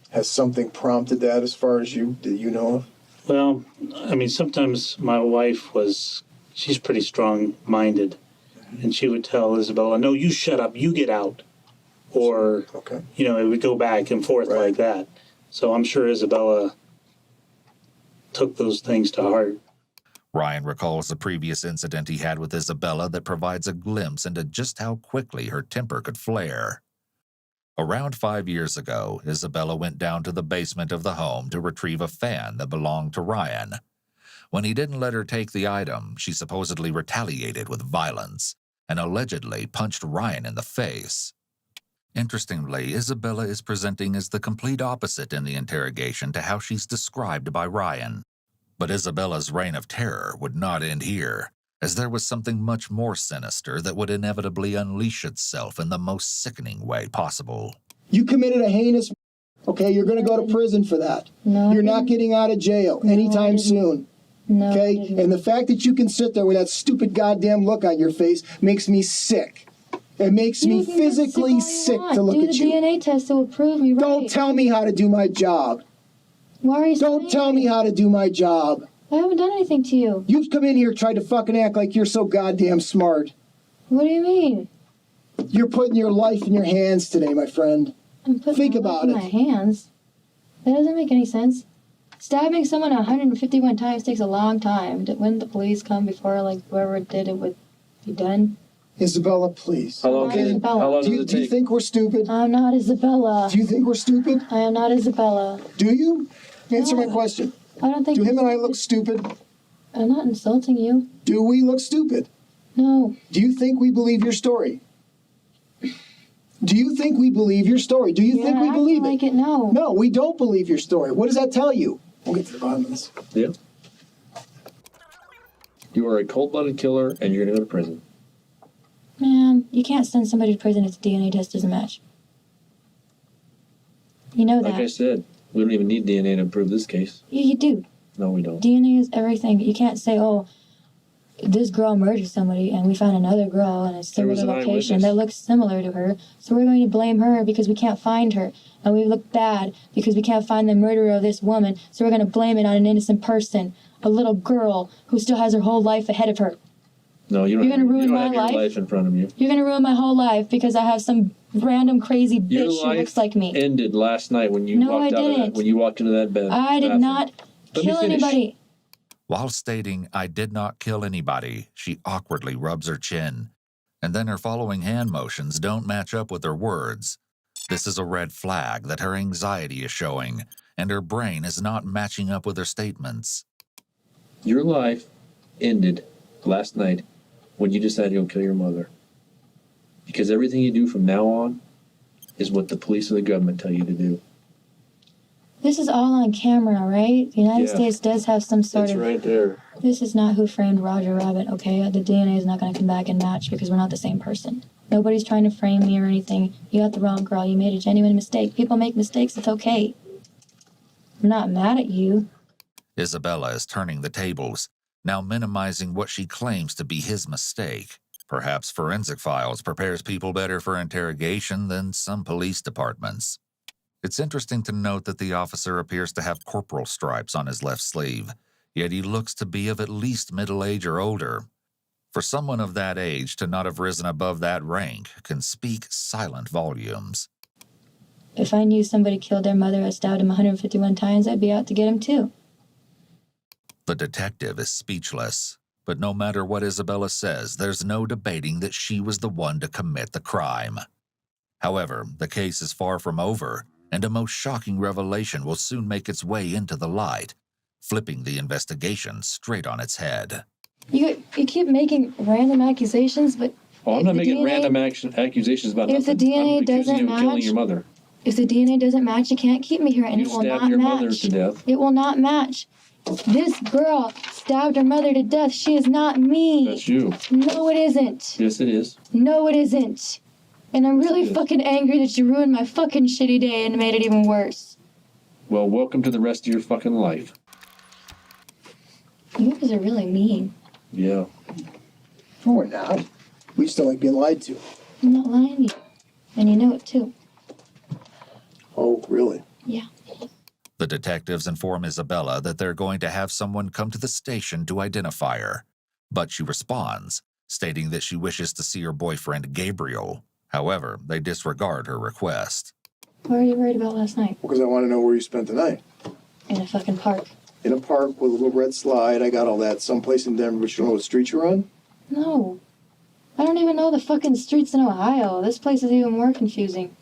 Speaker 4: Has something prompted that as far as you know of?
Speaker 6: Well, I mean, sometimes my wife she's pretty strong-minded, and she would tell Isabella, no, you shut up, you get out. Or, you know, it would go back and forth like that. So I'm sure Isabella took those things to heart.
Speaker 1: Ryan recalls the previous incident he had with Isabella that provides a glimpse into just how quickly her temper could flare. Around 5 years ago, Isabella went down to the basement of the home to retrieve a fan that belonged to Ryan. When he didn't let her take the item, she supposedly retaliated with violence and allegedly punched Ryan in the face. Interestingly, Isabella is presenting as the complete opposite in the interrogation to how she's described by Ryan. But Isabella's reign of terror would not end here, as there was something much more sinister that would inevitably unleash itself in the most sickening way possible.
Speaker 4: You committed a heinous, okay? You're going to go to prison for that.
Speaker 3: No,
Speaker 4: You're not getting out of jail anytime soon.
Speaker 3: No,
Speaker 4: Okay? And the fact that you can sit there with that stupid goddamn look on your face makes me sick. It makes me physically sick to look at you.
Speaker 3: Do the DNA test that will prove me right.
Speaker 4: Don't tell me how to do my job.
Speaker 3: Why are you
Speaker 4: Don't tell me how to do my job.
Speaker 3: I haven't done anything to you.
Speaker 4: You've come in here tried to fucking act like you're so goddamn smart.
Speaker 3: What do you mean?
Speaker 4: You're putting your life in your hands today, my friend.
Speaker 3: I'm putting
Speaker 4: Think
Speaker 3: my
Speaker 4: about
Speaker 3: life in
Speaker 4: it.
Speaker 3: my hands. That doesn't make any sense. Stabbing someone 151 times takes a long time. Wouldn't the police come before, like, whoever did it would be done?
Speaker 4: Isabella, please.
Speaker 5: How long
Speaker 3: does it- how
Speaker 5: long
Speaker 4: Do
Speaker 5: does
Speaker 4: you,
Speaker 5: it
Speaker 4: do you
Speaker 5: take?
Speaker 4: think we're stupid?
Speaker 3: I'm not Isabella.
Speaker 4: Do you think we're stupid?
Speaker 3: I am not Isabella.
Speaker 4: Do you? Answer my
Speaker 3: No.
Speaker 4: question.
Speaker 3: I don't think.
Speaker 4: Do him and I look stupid?
Speaker 3: I'm not insulting you.
Speaker 4: Do we look stupid?
Speaker 3: No.
Speaker 4: Do you think we believe your story? Do you think we believe your story? Do you
Speaker 3: You're
Speaker 4: think
Speaker 3: not
Speaker 4: we
Speaker 3: acting
Speaker 4: believe
Speaker 3: like
Speaker 4: it?
Speaker 3: it. No.
Speaker 4: No, we don't believe your story. What does that tell you? We'll get to the bottom of this.
Speaker 5: Yeah. You are a cold-blooded killer, and you're going to go to prison.
Speaker 3: Man, you can't send somebody to prison if the DNA test doesn't match. You know that.
Speaker 5: Like I said, we don't even need DNA to prove this case.
Speaker 3: You do.
Speaker 5: No, we don't.
Speaker 3: DNA is everything. You can't say, oh, this girl murdered somebody and we found another girl in a
Speaker 5: There was
Speaker 3: similar
Speaker 5: an
Speaker 3: location
Speaker 5: eyewitness.
Speaker 3: that looks similar to her. So we're going to blame her because we can't find her. And we look bad because we can't find the murderer of this woman. So we're going to blame it on an innocent person, a little girl who still has her whole life ahead of her.
Speaker 5: No, you don't.
Speaker 3: You're gonna ruin
Speaker 5: you don't
Speaker 3: my
Speaker 5: have your
Speaker 3: life?
Speaker 5: life in front of you.
Speaker 3: You're going to ruin my whole life because I have some random crazy
Speaker 5: Your
Speaker 3: bitch who
Speaker 5: life
Speaker 3: looks like me.
Speaker 5: ended last night when you
Speaker 3: No,
Speaker 5: walked
Speaker 3: I
Speaker 5: out of that.
Speaker 3: didn't.
Speaker 5: When you walked into that bed.
Speaker 3: I did
Speaker 5: bathroom.
Speaker 3: not
Speaker 5: Let me
Speaker 3: kill
Speaker 5: finish.
Speaker 3: anybody.
Speaker 1: While stating, I did not kill anybody, she awkwardly rubs her chin. And then her following hand motions don't match up with her words. This is a red flag that her anxiety is showing, and her brain is not matching up with her statements.
Speaker 5: Your life ended last night when you decided to go kill your mother. Because everything you do from now on is what the police and the government tell you to do.
Speaker 3: This is all on camera, right? The United
Speaker 5: Yeah.
Speaker 3: States does have some sort
Speaker 5: It's
Speaker 3: of...
Speaker 5: right there.
Speaker 3: This is not Who Framed Roger Rabbit, okay? The DNA is not going to come back and match because we're not the same person. Nobody's trying to frame me or anything. You got the wrong girl. You made a genuine mistake. People make mistakes. It's okay. I'm not mad at you.
Speaker 1: Isabella is turning the tables, now minimizing what she claims to be his mistake. Perhaps Forensic Files prepares people better for interrogation than some police departments. It's interesting to note that the officer appears to have corporal stripes on his left sleeve, yet he looks to be of at least middle age or older. For someone of that age to not have risen above that rank can speak silent volumes.
Speaker 3: If I knew somebody killed their mother or stabbed him 151 times, I'd be out to get him too.
Speaker 1: The detective is speechless, but no matter what Isabella says, there's no debating that she was the one to commit the crime. However, the case is far from over, and a most shocking revelation will soon make its way into the light, flipping the investigation straight on its head.
Speaker 3: You keep making random accusations, but
Speaker 5: Oh, I'm
Speaker 3: If
Speaker 5: not
Speaker 3: the
Speaker 5: making
Speaker 3: DNA
Speaker 5: random accusations about
Speaker 3: if the
Speaker 5: nothing.
Speaker 3: DNA
Speaker 5: I'm accusing
Speaker 3: doesn't
Speaker 5: you of killing
Speaker 3: match-
Speaker 5: your mother.
Speaker 3: If the DNA doesn't match, you can't keep me here, and
Speaker 5: You
Speaker 3: it will
Speaker 5: stabbed
Speaker 3: not
Speaker 5: your
Speaker 3: match.
Speaker 5: mother to death.
Speaker 3: It will not match. This girl stabbed her mother to death. She is not me.
Speaker 5: That's you.
Speaker 3: No, it isn't.
Speaker 5: Yes, it is.
Speaker 3: No, it isn't. And I'm really
Speaker 5: Yes.
Speaker 3: fucking angry that you ruined my fucking shitty day and made it even worse.
Speaker 5: Well, welcome to the rest of your fucking life.
Speaker 3: You guys are really mean.
Speaker 5: Yeah.
Speaker 4: No, we're not. We just don't like being lied to.
Speaker 3: I'm not lying to you. And you know it too.
Speaker 4: Oh, really?
Speaker 3: Yeah.
Speaker 1: The detectives inform Isabella that they're going to have someone come to the station to identify her, but she responds, stating that she wishes to see her boyfriend, Gabriel. However, they disregard her request.
Speaker 3: What were you worried about last night?
Speaker 4: Because I want to know where you spent the night.
Speaker 3: In a fucking park.
Speaker 4: In a park with a little red slide. I got all that. Someplace in Denver, but you don't know what street you're on?
Speaker 3: No. I don't even know the fucking streets in Ohio. This place is even more confusing.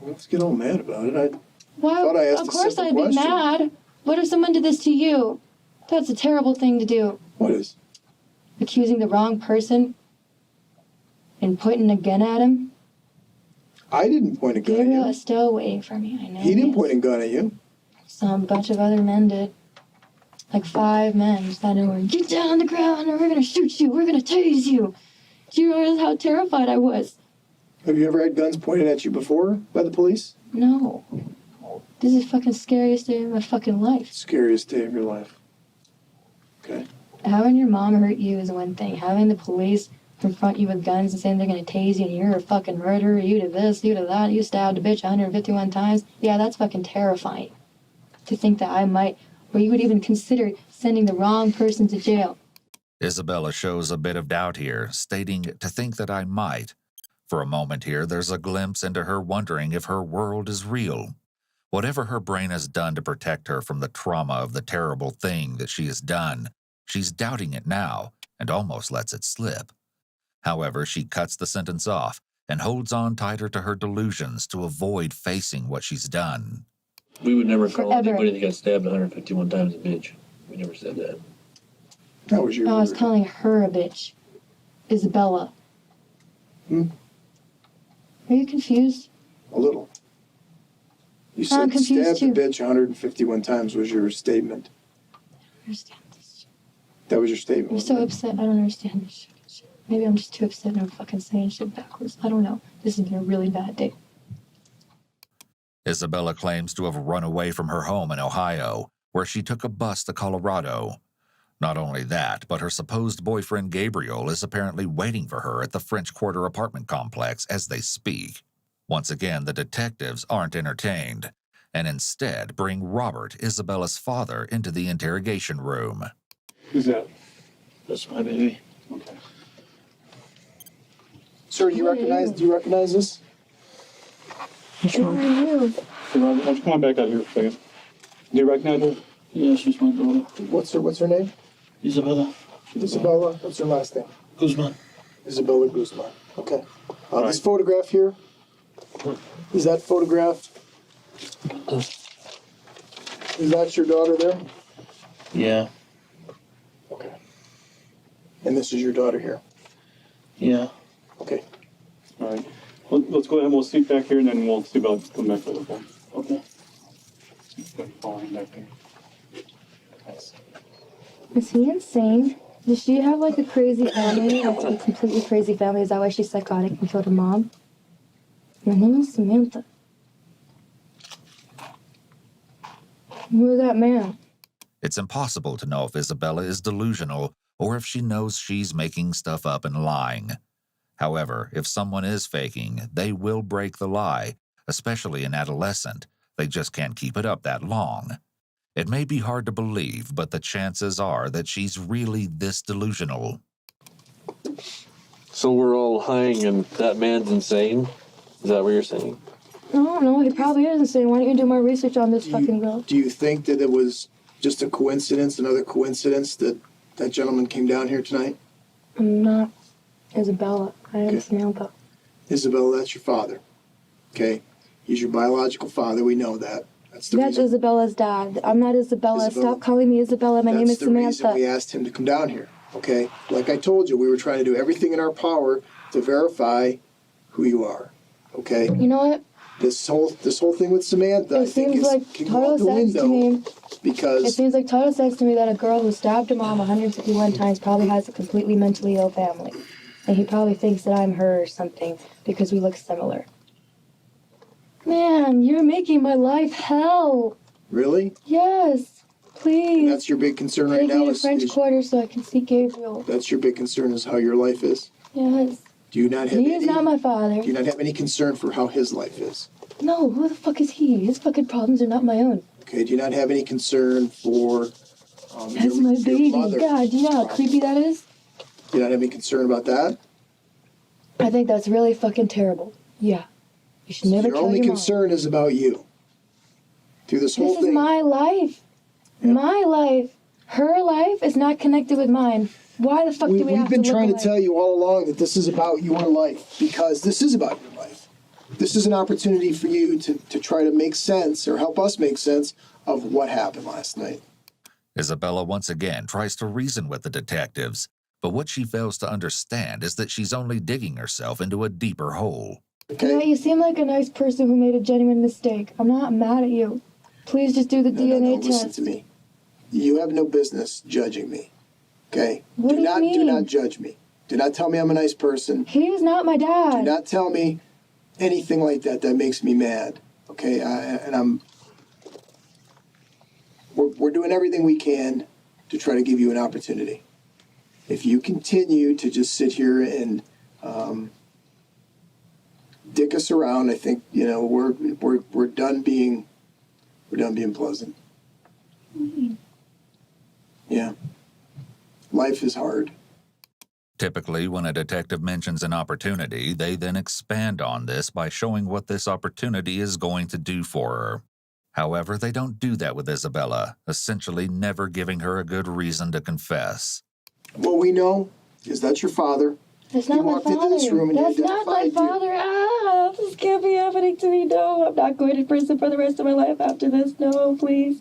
Speaker 4: Let's get all mad about it.
Speaker 3: Why?
Speaker 4: Thought I asked
Speaker 3: Of
Speaker 4: a
Speaker 3: course
Speaker 4: simple
Speaker 3: I'd be
Speaker 4: question.
Speaker 3: mad. What if someone did this to you? That's a terrible thing to do.
Speaker 4: What is?
Speaker 3: Accusing the wrong person and pointing a gun at him.
Speaker 4: I didn't point a gun
Speaker 3: Gabriel
Speaker 4: at
Speaker 3: is
Speaker 4: you.
Speaker 3: still waiting for me. I know.
Speaker 4: He didn't
Speaker 3: is.
Speaker 4: point a gun at you.
Speaker 3: Some bunch of other men did. Like 5 men just out of nowhere. Get down on the ground or we're gonna shoot you. We're gonna tase you. Do you realize how terrified I was?
Speaker 4: Have you ever had guns pointed at you before by the police?
Speaker 3: No. This is the fucking scariest day of my fucking life.
Speaker 4: Scariest day of your life. Okay.
Speaker 3: Having your mom hurt you is one thing. Having the police confront you with guns and saying they're gonna tase you and you're a fucking murderer, you did this, you did that, you stabbed a bitch 151 times. Yeah, that's fucking terrifying. To think that I might, or you would even consider sending the wrong person to jail.
Speaker 1: Isabella shows a bit of doubt here, stating to think that I might. For a moment here, there's a glimpse into her wondering if her world is real. Whatever her brain has done to protect her from the trauma of the terrible thing that she has done, she's doubting it now and almost lets it slip. However, she cuts the sentence off and holds on tighter to her delusions to avoid facing what she's done.
Speaker 5: We would never call
Speaker 3: Forever.
Speaker 5: anybody that got stabbed 151 times a bitch. We never said that.
Speaker 4: That was your
Speaker 3: I was
Speaker 4: word.
Speaker 3: calling her a bitch. Isabella.
Speaker 4: Hmm?
Speaker 3: Are you confused?
Speaker 4: A little. You
Speaker 3: I'm
Speaker 4: said
Speaker 3: confused
Speaker 4: stabbed
Speaker 3: too.
Speaker 4: a bitch 151 times was your statement.
Speaker 3: I understand this.
Speaker 4: That was your statement.
Speaker 3: You're so upset. I don't understand this shit. Maybe I'm just too upset and I'm fucking saying shit backwards. I don't know. This has been a really bad day.
Speaker 1: Isabella claims to have run away from her home in Ohio, where she took a bus to Colorado. Not only that, but her supposed boyfriend Gabriel is apparently waiting for her at the French Quarter apartment complex as they speak. Once again, the detectives aren't entertained, and instead bring Robert, Isabella's father, into the interrogation room.
Speaker 6: Who's that?
Speaker 5: That's my baby.
Speaker 6: Okay.
Speaker 4: Sir, do you recognize this?
Speaker 3: Who are you?
Speaker 6: Hey, Robert, why don't you come on back out here for a second? Do you recognize her?
Speaker 5: Yeah, she's my daughter.
Speaker 4: What's her name?
Speaker 5: Isabella
Speaker 4: Isabella. What's her last name?
Speaker 5: Guzman.
Speaker 4: Isabella Guzman. Okay. This
Speaker 6: Right.
Speaker 4: photograph here. Is that photograph? Is that your daughter there?
Speaker 5: Yeah.
Speaker 4: Okay. And this is your daughter here.
Speaker 5: Yeah.
Speaker 4: Okay.
Speaker 6: All right. Well, let's go ahead and we'll sit back here and then we'll see about the medical report.
Speaker 5: Okay.
Speaker 6: Following back there.
Speaker 3: Is he insane? Does she have like a crazy family? Like a completely crazy family? Is that why she's psychotic and killed her mom? Your name is Samantha. Who is that man?
Speaker 1: It's impossible to know if Isabella is delusional or if she knows she's making stuff up and lying. However, if someone is faking, they will break the lie, especially an adolescent. They just can't keep it up that long. It may be hard to believe, but the chances are that she's really this delusional.
Speaker 5: So we're all lying and that man's insane? Is that what you're saying?
Speaker 3: I don't know. He probably is insane. Why don't you do more research on this fucking girl?
Speaker 4: Do you think that it was just a coincidence, another coincidence that that gentleman came down here tonight?
Speaker 3: I'm not Isabella. I am
Speaker 4: Okay.
Speaker 3: Samantha.
Speaker 4: Isabella, that's your father. Okay? He's your biological father. We know that. That's the
Speaker 3: That's
Speaker 4: reason.
Speaker 3: Isabella's dad. I'm not Isabella.
Speaker 4: Isabella.
Speaker 3: Stop calling me Isabella. My name is
Speaker 4: That's the reason we
Speaker 3: Samantha.
Speaker 4: asked him to come down here. Okay? Like I told you, we were trying to do everything in our power to verify who you are. Okay?
Speaker 3: You know what?
Speaker 4: This whole thing with Samantha, I
Speaker 3: It
Speaker 4: think
Speaker 3: seems like
Speaker 4: can go out
Speaker 3: total
Speaker 4: the
Speaker 3: sense to
Speaker 4: window
Speaker 3: me. It
Speaker 4: because
Speaker 3: seems like total sense to me that a girl who stabbed her mom 151 times probably has a completely mentally ill family. And he probably thinks that I'm her or something because we look similar. Man, you're making my life hell.
Speaker 4: really,
Speaker 3: Yes. Please.
Speaker 4: that's your big concern right
Speaker 3: Take
Speaker 4: now.
Speaker 3: me to French Quarter so I can see Gabriel.
Speaker 4: That's your big concern is how your life is.
Speaker 3: Yes.
Speaker 4: Do you not have
Speaker 3: He is not my father.
Speaker 4: Do you not have any concern for how his life is?
Speaker 3: No, who the fuck is he? His fucking problems are not my own.
Speaker 4: Okay. Do you not have any concern for
Speaker 3: That's my baby.
Speaker 4: mother?
Speaker 3: God, do you know how creepy that is?
Speaker 4: Do you not have any concern about that?
Speaker 3: I think that's really fucking terrible. Yeah. You should never
Speaker 4: Your
Speaker 3: kill
Speaker 4: only
Speaker 3: your mom.
Speaker 4: concern is about you. Through this whole
Speaker 3: This is
Speaker 4: thing.
Speaker 3: my life. My life. Her life is not connected with mine. Why the fuck do we
Speaker 4: We've
Speaker 3: have to
Speaker 4: been
Speaker 3: look
Speaker 4: trying
Speaker 3: alike?
Speaker 4: to tell you all along that this is about your life because this is about your life. This is an opportunity for you to try to make sense or help us make sense of what happened last night.
Speaker 1: Isabella once again tries to reason with the detectives, but what she fails to understand is that she's only digging herself into a deeper hole.
Speaker 3: You know,
Speaker 4: Okay?
Speaker 3: you seem like a nice person who made a genuine mistake. I'm not mad at you. Please just do the DNA test.
Speaker 4: Listen to me. You have no business judging me. Okay?
Speaker 3: What do you
Speaker 4: Do
Speaker 3: mean?
Speaker 4: not judge me. Do not tell me I'm a nice person.
Speaker 3: He is not my dad.
Speaker 4: Do not tell me anything like that that makes me mad. Okay? We're doing everything we can to try to give you an opportunity. If you continue to just sit here and dick us around, I think we're done being pleasant. Yeah, life is hard.
Speaker 1: Typically, when a detective mentions an opportunity, they then expand on this by showing what this opportunity is going to do for her. However, they don't do that with Isabella, essentially never giving her a good reason to confess.
Speaker 4: What we know is that's your father.
Speaker 3: That's
Speaker 4: He
Speaker 3: not my
Speaker 4: walked into
Speaker 3: father.
Speaker 4: this room and he
Speaker 3: That's not my
Speaker 4: identified you.
Speaker 3: father. Ah, this can't be happening to me. No, I'm not going to prison for the rest of my life after this. No, please.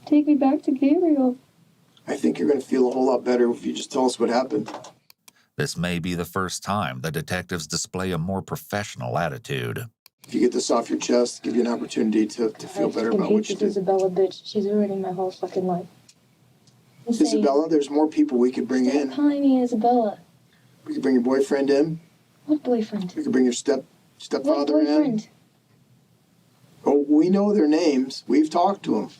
Speaker 3: Take me back to Gabriel.
Speaker 4: I think you're going to feel a whole lot better if you just tell us what happened.
Speaker 1: This may be the first time the detectives display a more professional attitude.
Speaker 4: If you get this off your chest, give you an opportunity to feel better about what you did.
Speaker 3: Isabella, bitch. She's ruining my whole fucking life. Insane.
Speaker 4: Isabella, there's more people we could bring
Speaker 3: Stop
Speaker 4: in.
Speaker 3: calling me Isabella.
Speaker 4: We could bring your boyfriend in.
Speaker 3: What boyfriend?
Speaker 4: We could bring your
Speaker 3: What
Speaker 4: stepfather in.
Speaker 3: boyfriend?
Speaker 4: Oh, we know their names. We've talked to them.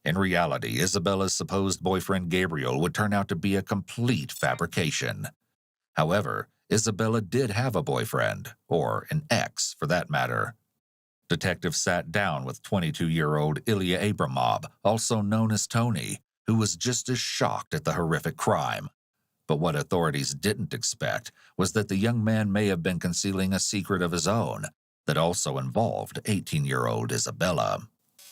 Speaker 1: In reality, Isabella's supposed boyfriend Gabriel would turn out to be a complete fabrication. However, Isabella did have a boyfriend, or an ex for that matter. Detectives sat down with 22-year-old Ilya Abramov, also known as Tony, who was just as shocked at the horrific crime. But what authorities didn't expect was that the young man may have been concealing a secret of his own that also involved 18-year-old Isabella.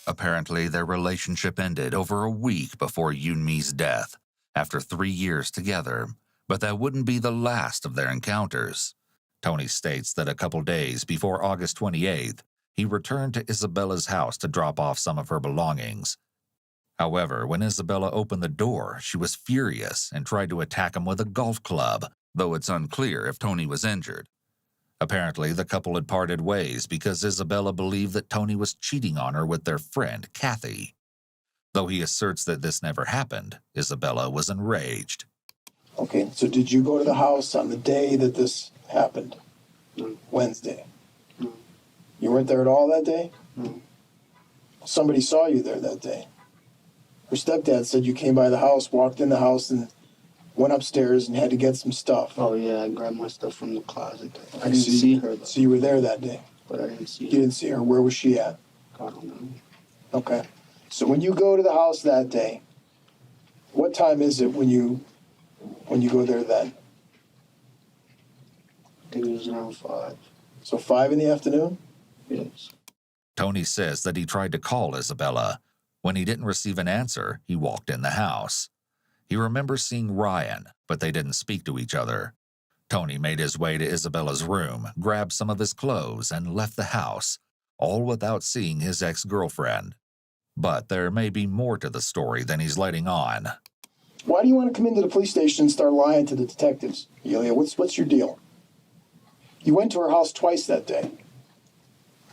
Speaker 1: Apparently, their relationship ended over a week before Yunmi's death, after 3 years together, but that wouldn't be the last of their encounters. Tony states that a couple days before August 28th, he returned to Isabella's house to drop off some of her belongings. However, when Isabella opened the door, she was furious and tried to attack him with a golf club, though it's unclear if Tony was injured. Apparently, the couple had parted ways because Isabella believed that Tony was cheating on her with their friend, Kathy. Though he asserts that this never happened, Isabella was enraged.
Speaker 4: Okay, so did you go to the house on the day that this happened? Wednesday. You weren't there at all that day? Somebody saw you there that day. Her stepdad said you came by the house, walked in the house, and went upstairs and had to get some stuff.
Speaker 9: Oh yeah, I grabbed my stuff from the closet. I didn't see her though.
Speaker 4: So you were there that day,
Speaker 9: But I didn't see
Speaker 4: you
Speaker 9: her.
Speaker 4: didn't see her. Where was she at?
Speaker 9: I don't know.
Speaker 4: Okay. So when you go to the house that day, what time is it when you go there then?
Speaker 9: I think it was around 5.
Speaker 4: So 5 in the afternoon?
Speaker 9: Yes.
Speaker 1: Tony says that he tried to call Isabella. When he didn't receive an answer, he walked in the house. He remembers seeing Ryan, but they didn't speak to each other. Tony made his way to Isabella's room, grabbed some of his clothes, and left the house, all without seeing his ex-girlfriend. But there may be more to the story than he's letting on.
Speaker 4: Why do you want to come into the police station and start lying to the detectives, Elia? What's your deal? You went to her house twice that day.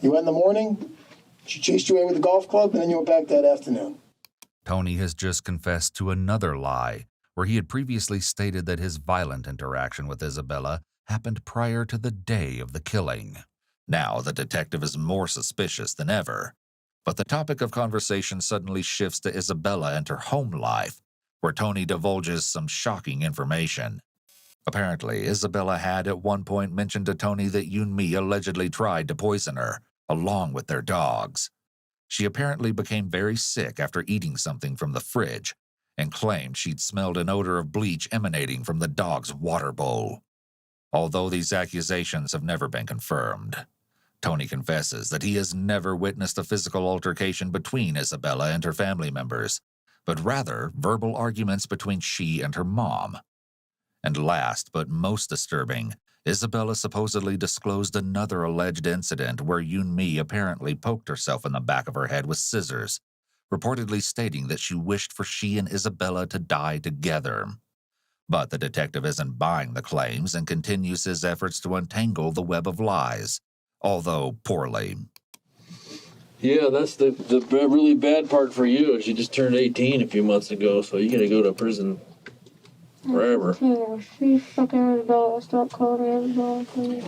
Speaker 4: You went in the morning, she chased you away with a golf club, and then you went back that afternoon.
Speaker 1: Tony has just confessed to another lie, where he had previously stated that his violent interaction with Isabella happened prior to the day of the killing. Now the detective is more suspicious than ever. But the topic of conversation suddenly shifts to Isabella and her home life, where Tony divulges some shocking information. Apparently, Isabella had at one point mentioned to Tony that Yoonmi allegedly tried to poison her, along with their dogs. She apparently became very sick after eating something from the fridge, and claimed she'd smelled an odor of bleach emanating from the dog's water bowl. Although these accusations have never been confirmed, Tony confesses that he has never witnessed a physical altercation between Isabella and her family members, but rather verbal arguments between she and her mom. And last but most disturbing, Isabella supposedly disclosed another alleged incident where Yoonmi apparently poked herself in the back of her head with scissors, reportedly stating that she wished for she and Isabella to die together. But the detective isn't buying the claims and continues his efforts to untangle the web of lies, although poorly.
Speaker 5: Yeah, that's the really bad part for you. Is you just turned 18 a few months ago, so you're gonna go to prison forever.
Speaker 3: Yeah, she fucking Isabella. Stop calling me Isabella, please.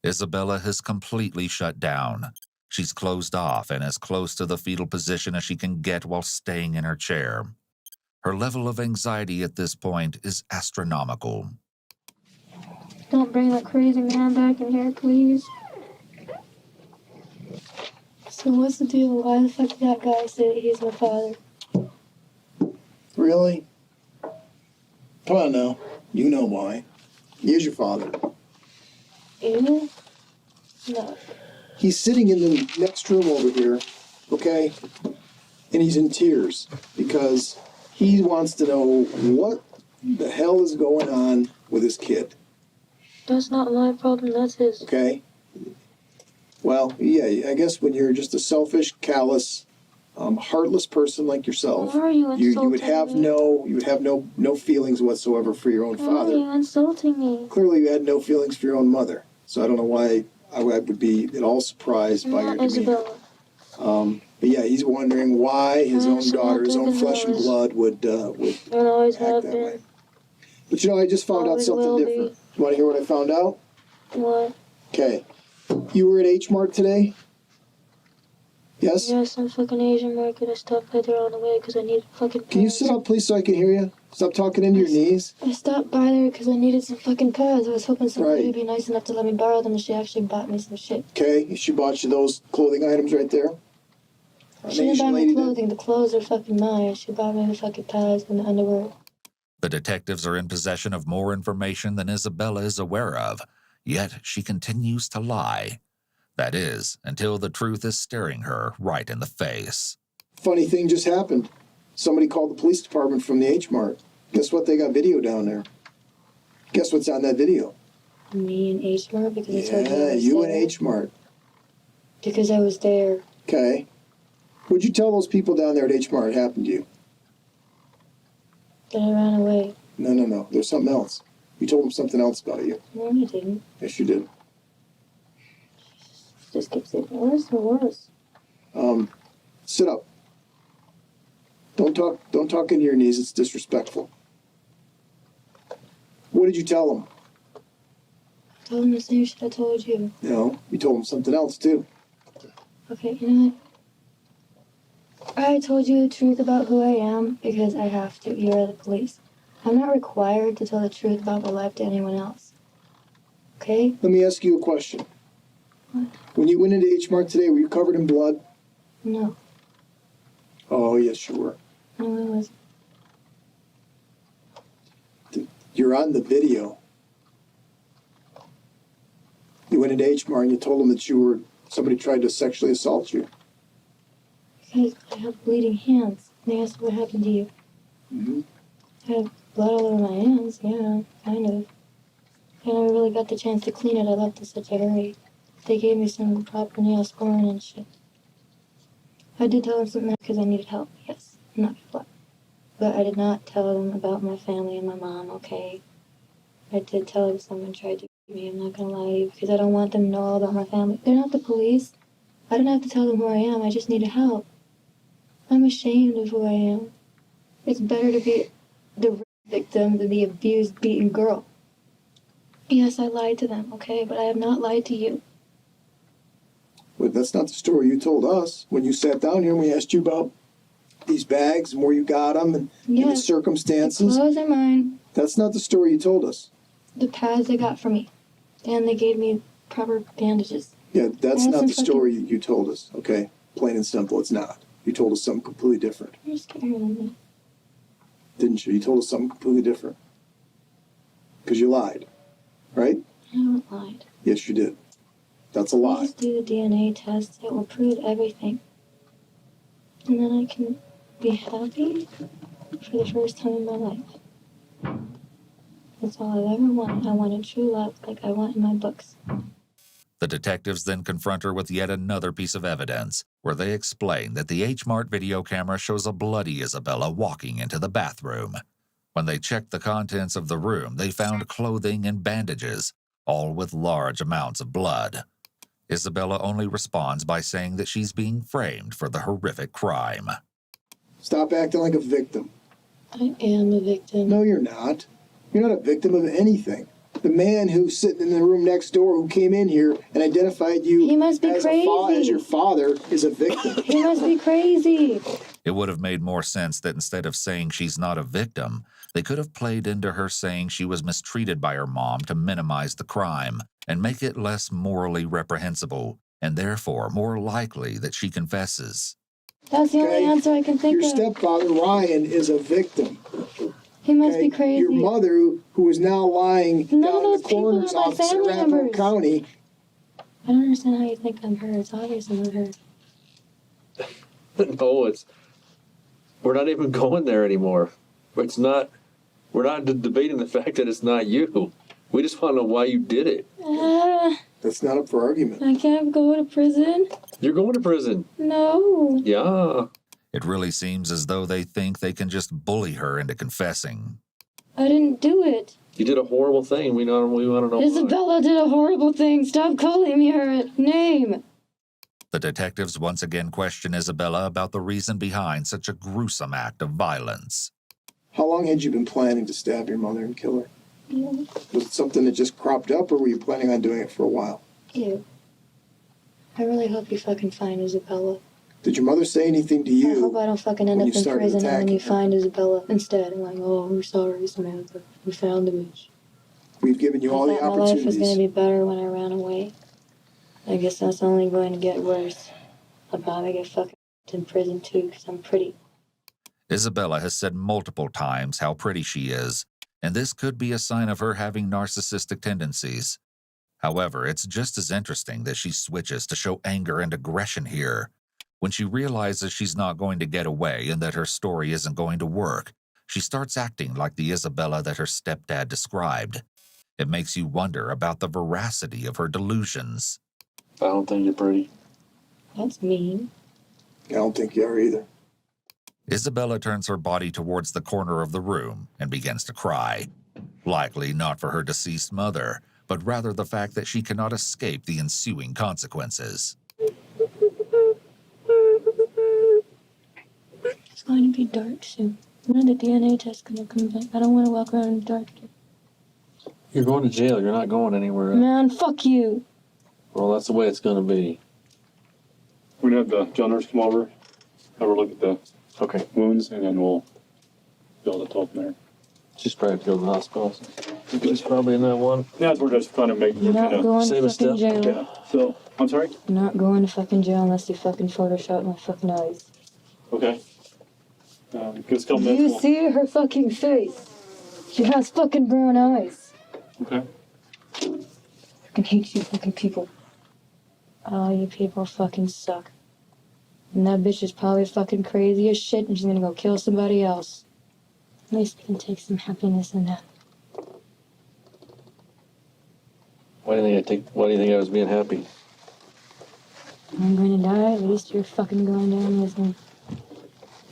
Speaker 1: Isabella has completely shut down. She's closed off and as close to the fetal position as she can get while staying in her chair. Her level of anxiety at this point is astronomical.
Speaker 3: Don't bring that crazy man back in here, please. So what's the deal? Why the fuck did that guy say that he's my father?
Speaker 4: Really? Come on now. You know why. He is your father.
Speaker 3: You? No.
Speaker 4: He's sitting in the next room over here, okay? And he's in tears because he wants to know what the hell is going on with his kid,
Speaker 3: That's not my problem, that's his.
Speaker 4: okay? Well, yeah, I guess when you're just a selfish, callous, heartless person like yourself,
Speaker 3: Why are you insulting
Speaker 4: you would have
Speaker 3: me?
Speaker 4: no feelings whatsoever for your own
Speaker 3: Why are
Speaker 4: father.
Speaker 3: you insulting me?
Speaker 4: Clearly, you had no feelings for your own mother. So I don't know why I would be at all surprised
Speaker 3: I'm
Speaker 4: by your
Speaker 3: not
Speaker 4: demeanor.
Speaker 3: Isabella.
Speaker 4: But yeah, he's wondering why his
Speaker 3: I
Speaker 4: own
Speaker 3: actually
Speaker 4: daughter, his
Speaker 3: don't
Speaker 4: own
Speaker 3: think
Speaker 4: flesh and
Speaker 3: it was.
Speaker 4: blood would
Speaker 3: And always
Speaker 4: act
Speaker 3: have
Speaker 4: that
Speaker 3: been.
Speaker 4: way. But I just found out
Speaker 3: Always
Speaker 4: something
Speaker 3: will be.
Speaker 4: different. You want to hear what I found out?
Speaker 3: What?
Speaker 4: Okay. You were at H Mart today? Yes?
Speaker 3: Yes, I'm fucking Asian market. I stopped by there on the way because I needed fucking pads.
Speaker 4: Can you sit up, please, so I can hear you? Stop talking into your knees.
Speaker 3: I stopped by there because I needed some fucking pads. I was hoping somebody
Speaker 4: Right.
Speaker 3: would be nice enough to let me borrow them, and she actually bought me some shit.
Speaker 4: Okay, she bought you those clothing items right there? An
Speaker 3: She didn't
Speaker 4: Asian
Speaker 3: buy me
Speaker 4: lady did?
Speaker 3: clothing. The clothes are fucking mine. She bought me the fucking pads and the underwear.
Speaker 1: The detectives are in possession of more information than Isabella is aware of, yet she continues to lie. That is, until the truth is staring her right in the face.
Speaker 4: Funny thing just happened. Somebody called the police department from the H Mart. Guess what? They got video down there. Guess what's on that video?
Speaker 3: Me and H Mart because I told you I
Speaker 4: Yeah,
Speaker 3: was
Speaker 4: you
Speaker 3: there.
Speaker 4: and H Mart.
Speaker 3: Because I was there.
Speaker 4: Okay. What'd you tell those people down there at H Mart happened to you?
Speaker 3: Then I ran away.
Speaker 4: No. There's something else. You told them something else about you.
Speaker 3: No, you didn't.
Speaker 4: Yes, you did.
Speaker 3: Just keeps getting worse and worse.
Speaker 4: Sit up. Don't talk into your knees. It's disrespectful. What did you tell them?
Speaker 3: I told him the same shit I told you.
Speaker 4: No, you told them something else too.
Speaker 3: Okay, you know what? I told you the truth about who I am because I have to. You are the police. I'm not required to tell the truth about my life to anyone else. Okay?
Speaker 4: Let me ask you a question.
Speaker 3: What?
Speaker 4: When you went into H Mart today, were you covered in blood?
Speaker 3: No.
Speaker 4: Oh, yes, you were.
Speaker 3: No, I wasn't.
Speaker 4: You're on the video. You went into H Mart and you told them that somebody tried to sexually assault you.
Speaker 3: Because I have bleeding hands. And they asked what happened to you.
Speaker 4: Mm-hmm.
Speaker 3: I have blood all over my hands. Yeah, kind of. I never really got the chance to clean it. I left in such a hurry. They gave me some proper Neosporin and shit. I did tell them something because I needed help. Yes, not for blood. But I did not tell them about my family and my mom, okay? I did tell them someone tried to kill me, I'm not gonna lie to you, because I don't want them to know all about my family. They're not the police. I don't have to tell them who I am, I just need help. I'm ashamed of who I am. It's better to be the victim than the abused, beaten girl. Yes, I lied to them, okay? But I have not lied to you.
Speaker 4: But that's not the story you told us when you sat down here and we asked you about these bags and where you got them and the
Speaker 3: The
Speaker 4: circumstances.
Speaker 3: clothes are mine.
Speaker 4: That's not the story you told us.
Speaker 3: The pads they got for me. And they gave me proper bandages.
Speaker 4: Yeah, that's
Speaker 3: I had
Speaker 4: not
Speaker 3: some
Speaker 4: the story you told us, okay? Plain and simple, it's not. You told us something completely different.
Speaker 3: You're scarier than me.
Speaker 4: Didn't you? You told us something completely different. Because you lied, right?
Speaker 3: I haven't lied.
Speaker 4: Yes, you did. That's a
Speaker 3: I
Speaker 4: lie.
Speaker 3: just do the DNA test. It will prove everything. And then I can be happy for the first time in my life. That's all I've ever wanted. I wanted true love like I want in my books.
Speaker 1: The detectives then confront her with yet another piece of evidence, where they explain that the H-Mart video camera shows a bloody Isabella walking into the bathroom. When they checked the contents of the room, they found clothing and bandages, all with large amounts of blood. Isabella only responds by saying that she's being framed for the horrific crime.
Speaker 4: Stop acting like a victim.
Speaker 3: I am a victim.
Speaker 4: No, you're not. You're not a victim of anything. The man who's sitting in the room next door who came in here and identified you
Speaker 3: He must be
Speaker 4: as
Speaker 3: crazy.
Speaker 4: as your father is a victim.
Speaker 3: He must be crazy.
Speaker 1: It would have made more sense that instead of saying she's not a victim, they could have played into her saying she was mistreated by her mom to minimize the crime and make it less morally reprehensible, and therefore more likely that she confesses.
Speaker 3: That's the
Speaker 4: Okay?
Speaker 3: only answer I can think
Speaker 4: Your
Speaker 3: of.
Speaker 4: stepfather, Ryan, is a victim.
Speaker 3: He must
Speaker 4: Okay?
Speaker 3: be crazy.
Speaker 4: Your mother, who is now lying
Speaker 3: None of
Speaker 4: down in
Speaker 3: those
Speaker 4: the
Speaker 3: people
Speaker 4: coroner's
Speaker 3: are my
Speaker 4: office in
Speaker 3: family
Speaker 4: Arapahoe
Speaker 3: members.
Speaker 4: County.
Speaker 3: I don't understand how you think I'm her. It's obvious I'm not her.
Speaker 5: No, we're not even going there anymore. We're not debating the fact that it's not you. We just want to know why you did it.
Speaker 4: That's not up for argument.
Speaker 3: I can't go to prison.
Speaker 5: You're going to prison.
Speaker 3: No.
Speaker 5: Yeah.
Speaker 1: It really seems as though they think they can just bully her into confessing.
Speaker 3: I didn't do it.
Speaker 5: You did a horrible thing. We want to know why.
Speaker 3: Isabella did a horrible thing. Stop calling me her name.
Speaker 1: The detectives once again question Isabella about the reason behind such a gruesome act of violence.
Speaker 4: How long had you been planning to stab your mother and kill her?
Speaker 3: Ew.
Speaker 4: Was it something that just cropped up, or were you planning on doing it for a while?
Speaker 3: Ew. I really hope you fucking find Isabella.
Speaker 4: Did your mother say anything to
Speaker 3: I
Speaker 4: you?
Speaker 3: hope I don't fucking end
Speaker 4: when
Speaker 3: up
Speaker 4: you
Speaker 3: in
Speaker 4: started
Speaker 3: prison and then
Speaker 4: attacking
Speaker 3: you
Speaker 4: her?
Speaker 3: find Isabella instead. I'm like, oh, we're sorry, Samantha. We found the bitch.
Speaker 4: We've given you all
Speaker 3: I
Speaker 4: the
Speaker 3: thought my life was going
Speaker 4: opportunities.
Speaker 3: to be better when I ran away. I guess that's only going to get worse. I'll probably get fucking in prison too because I'm pretty.
Speaker 1: Isabella has said multiple times how pretty she is, and this could be a sign of her having narcissistic tendencies. However, it's just as interesting that she switches to show anger and aggression here. When she realizes she's not going to get away and that her story isn't going to work, she starts acting like the Isabella that her stepdad described. It makes you wonder about the veracity of her delusions.
Speaker 5: I don't think you're pretty.
Speaker 3: That's mean.
Speaker 4: I don't think you are either.
Speaker 1: Isabella turns her body towards the corner of the room and begins to cry. Likely not for her deceased mother, but rather the fact that she cannot escape the ensuing consequences.
Speaker 3: It's going to be dark soon. When are the DNA tests going to come back? I don't want to walk around in the dark.
Speaker 5: You're going to jail. You're not going anywhere else.
Speaker 3: Man, fuck you.
Speaker 5: Well, that's the way it's going to be.
Speaker 10: We're going to have the jail nurse come over, have a look at the wounds, and then we'll be able to talk from there.
Speaker 5: She's probably have to go to the hospital. She's probably in that one.
Speaker 10: Yeah, we're just trying to make
Speaker 3: You're not going
Speaker 5: save
Speaker 3: to
Speaker 5: a
Speaker 3: fucking
Speaker 5: step.
Speaker 3: jail.
Speaker 10: Yeah, so, I'm sorry?
Speaker 3: I'm not going to fucking jail unless you fucking Photoshop my fucking eyes.
Speaker 10: Okay. Just come
Speaker 3: Do you see her fucking face? She has fucking brown eyes.
Speaker 10: Okay.
Speaker 3: Fucking hate you fucking people. All you people fucking suck. And that bitch is probably fucking crazy as shit and she's gonna go kill somebody else. At least we can take some happiness in that.
Speaker 5: Why do you think I was being happy?
Speaker 3: I'm going to die, at least you're fucking going down with me.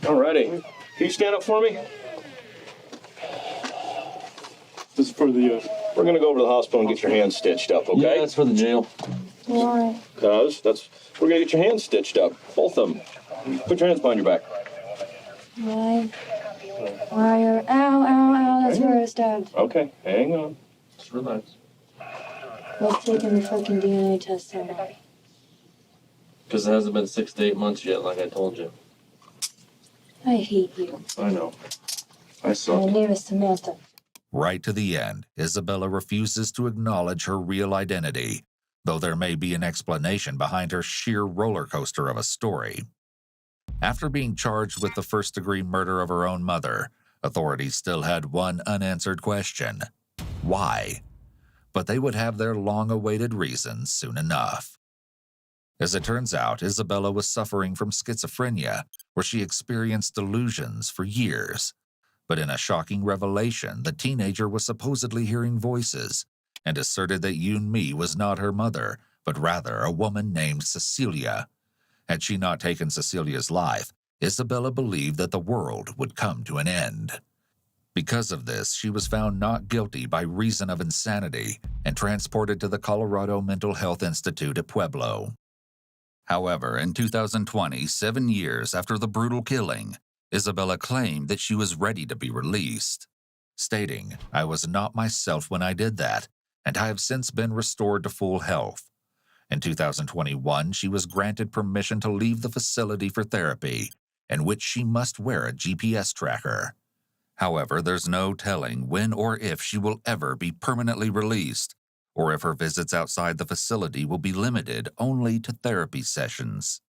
Speaker 5: Alrighty.
Speaker 11: Can you stand up for me?
Speaker 10: This is for the.
Speaker 11: We're gonna go over to the hospital and get your hands stitched up, okay?
Speaker 5: Yeah, that's for the jail.
Speaker 3: Why?
Speaker 11: Cause we're gonna get your hands stitched up, both of them. Put your hands behind your back.
Speaker 3: Why? Why are... Ow, ow, ow, that's where I was stabbed.
Speaker 11: Okay, hang on. Just relax.
Speaker 3: Let's take him a fucking DNA test then.
Speaker 5: Because it hasn't been 6 to 8 months yet, like I told you.
Speaker 3: I hate you.
Speaker 11: I know. I
Speaker 3: My
Speaker 11: suck.
Speaker 3: name is Samantha.
Speaker 1: Right to the end, Isabella refuses to acknowledge her real identity, though there may be an explanation behind her sheer roller coaster of a story. After being charged with the first-degree murder of her own mother, authorities still had one unanswered question: why? But they would have their long-awaited reasons soon enough. As it turns out, Isabella was suffering from schizophrenia, where she experienced delusions for years. But in a shocking revelation, the teenager was supposedly hearing voices and asserted that Yoon-mi was not her mother, but rather a woman named Cecilia. Had she not taken Cecilia's life, Isabella believed that the world would come to an end. Because of this, she was found not guilty by reason of insanity and transported to the Colorado Mental Health Institute at Pueblo. However, in 2020, 7 years after the brutal killing, Isabella claimed that she was ready to be released, stating, "I was not myself when I did that, and I have since been restored to full health." In 2021, she was granted permission to leave the facility for therapy, in which she must wear a GPS tracker. However, there's no telling when or if she will ever be permanently released, or if her visits outside the facility will be limited only to therapy sessions.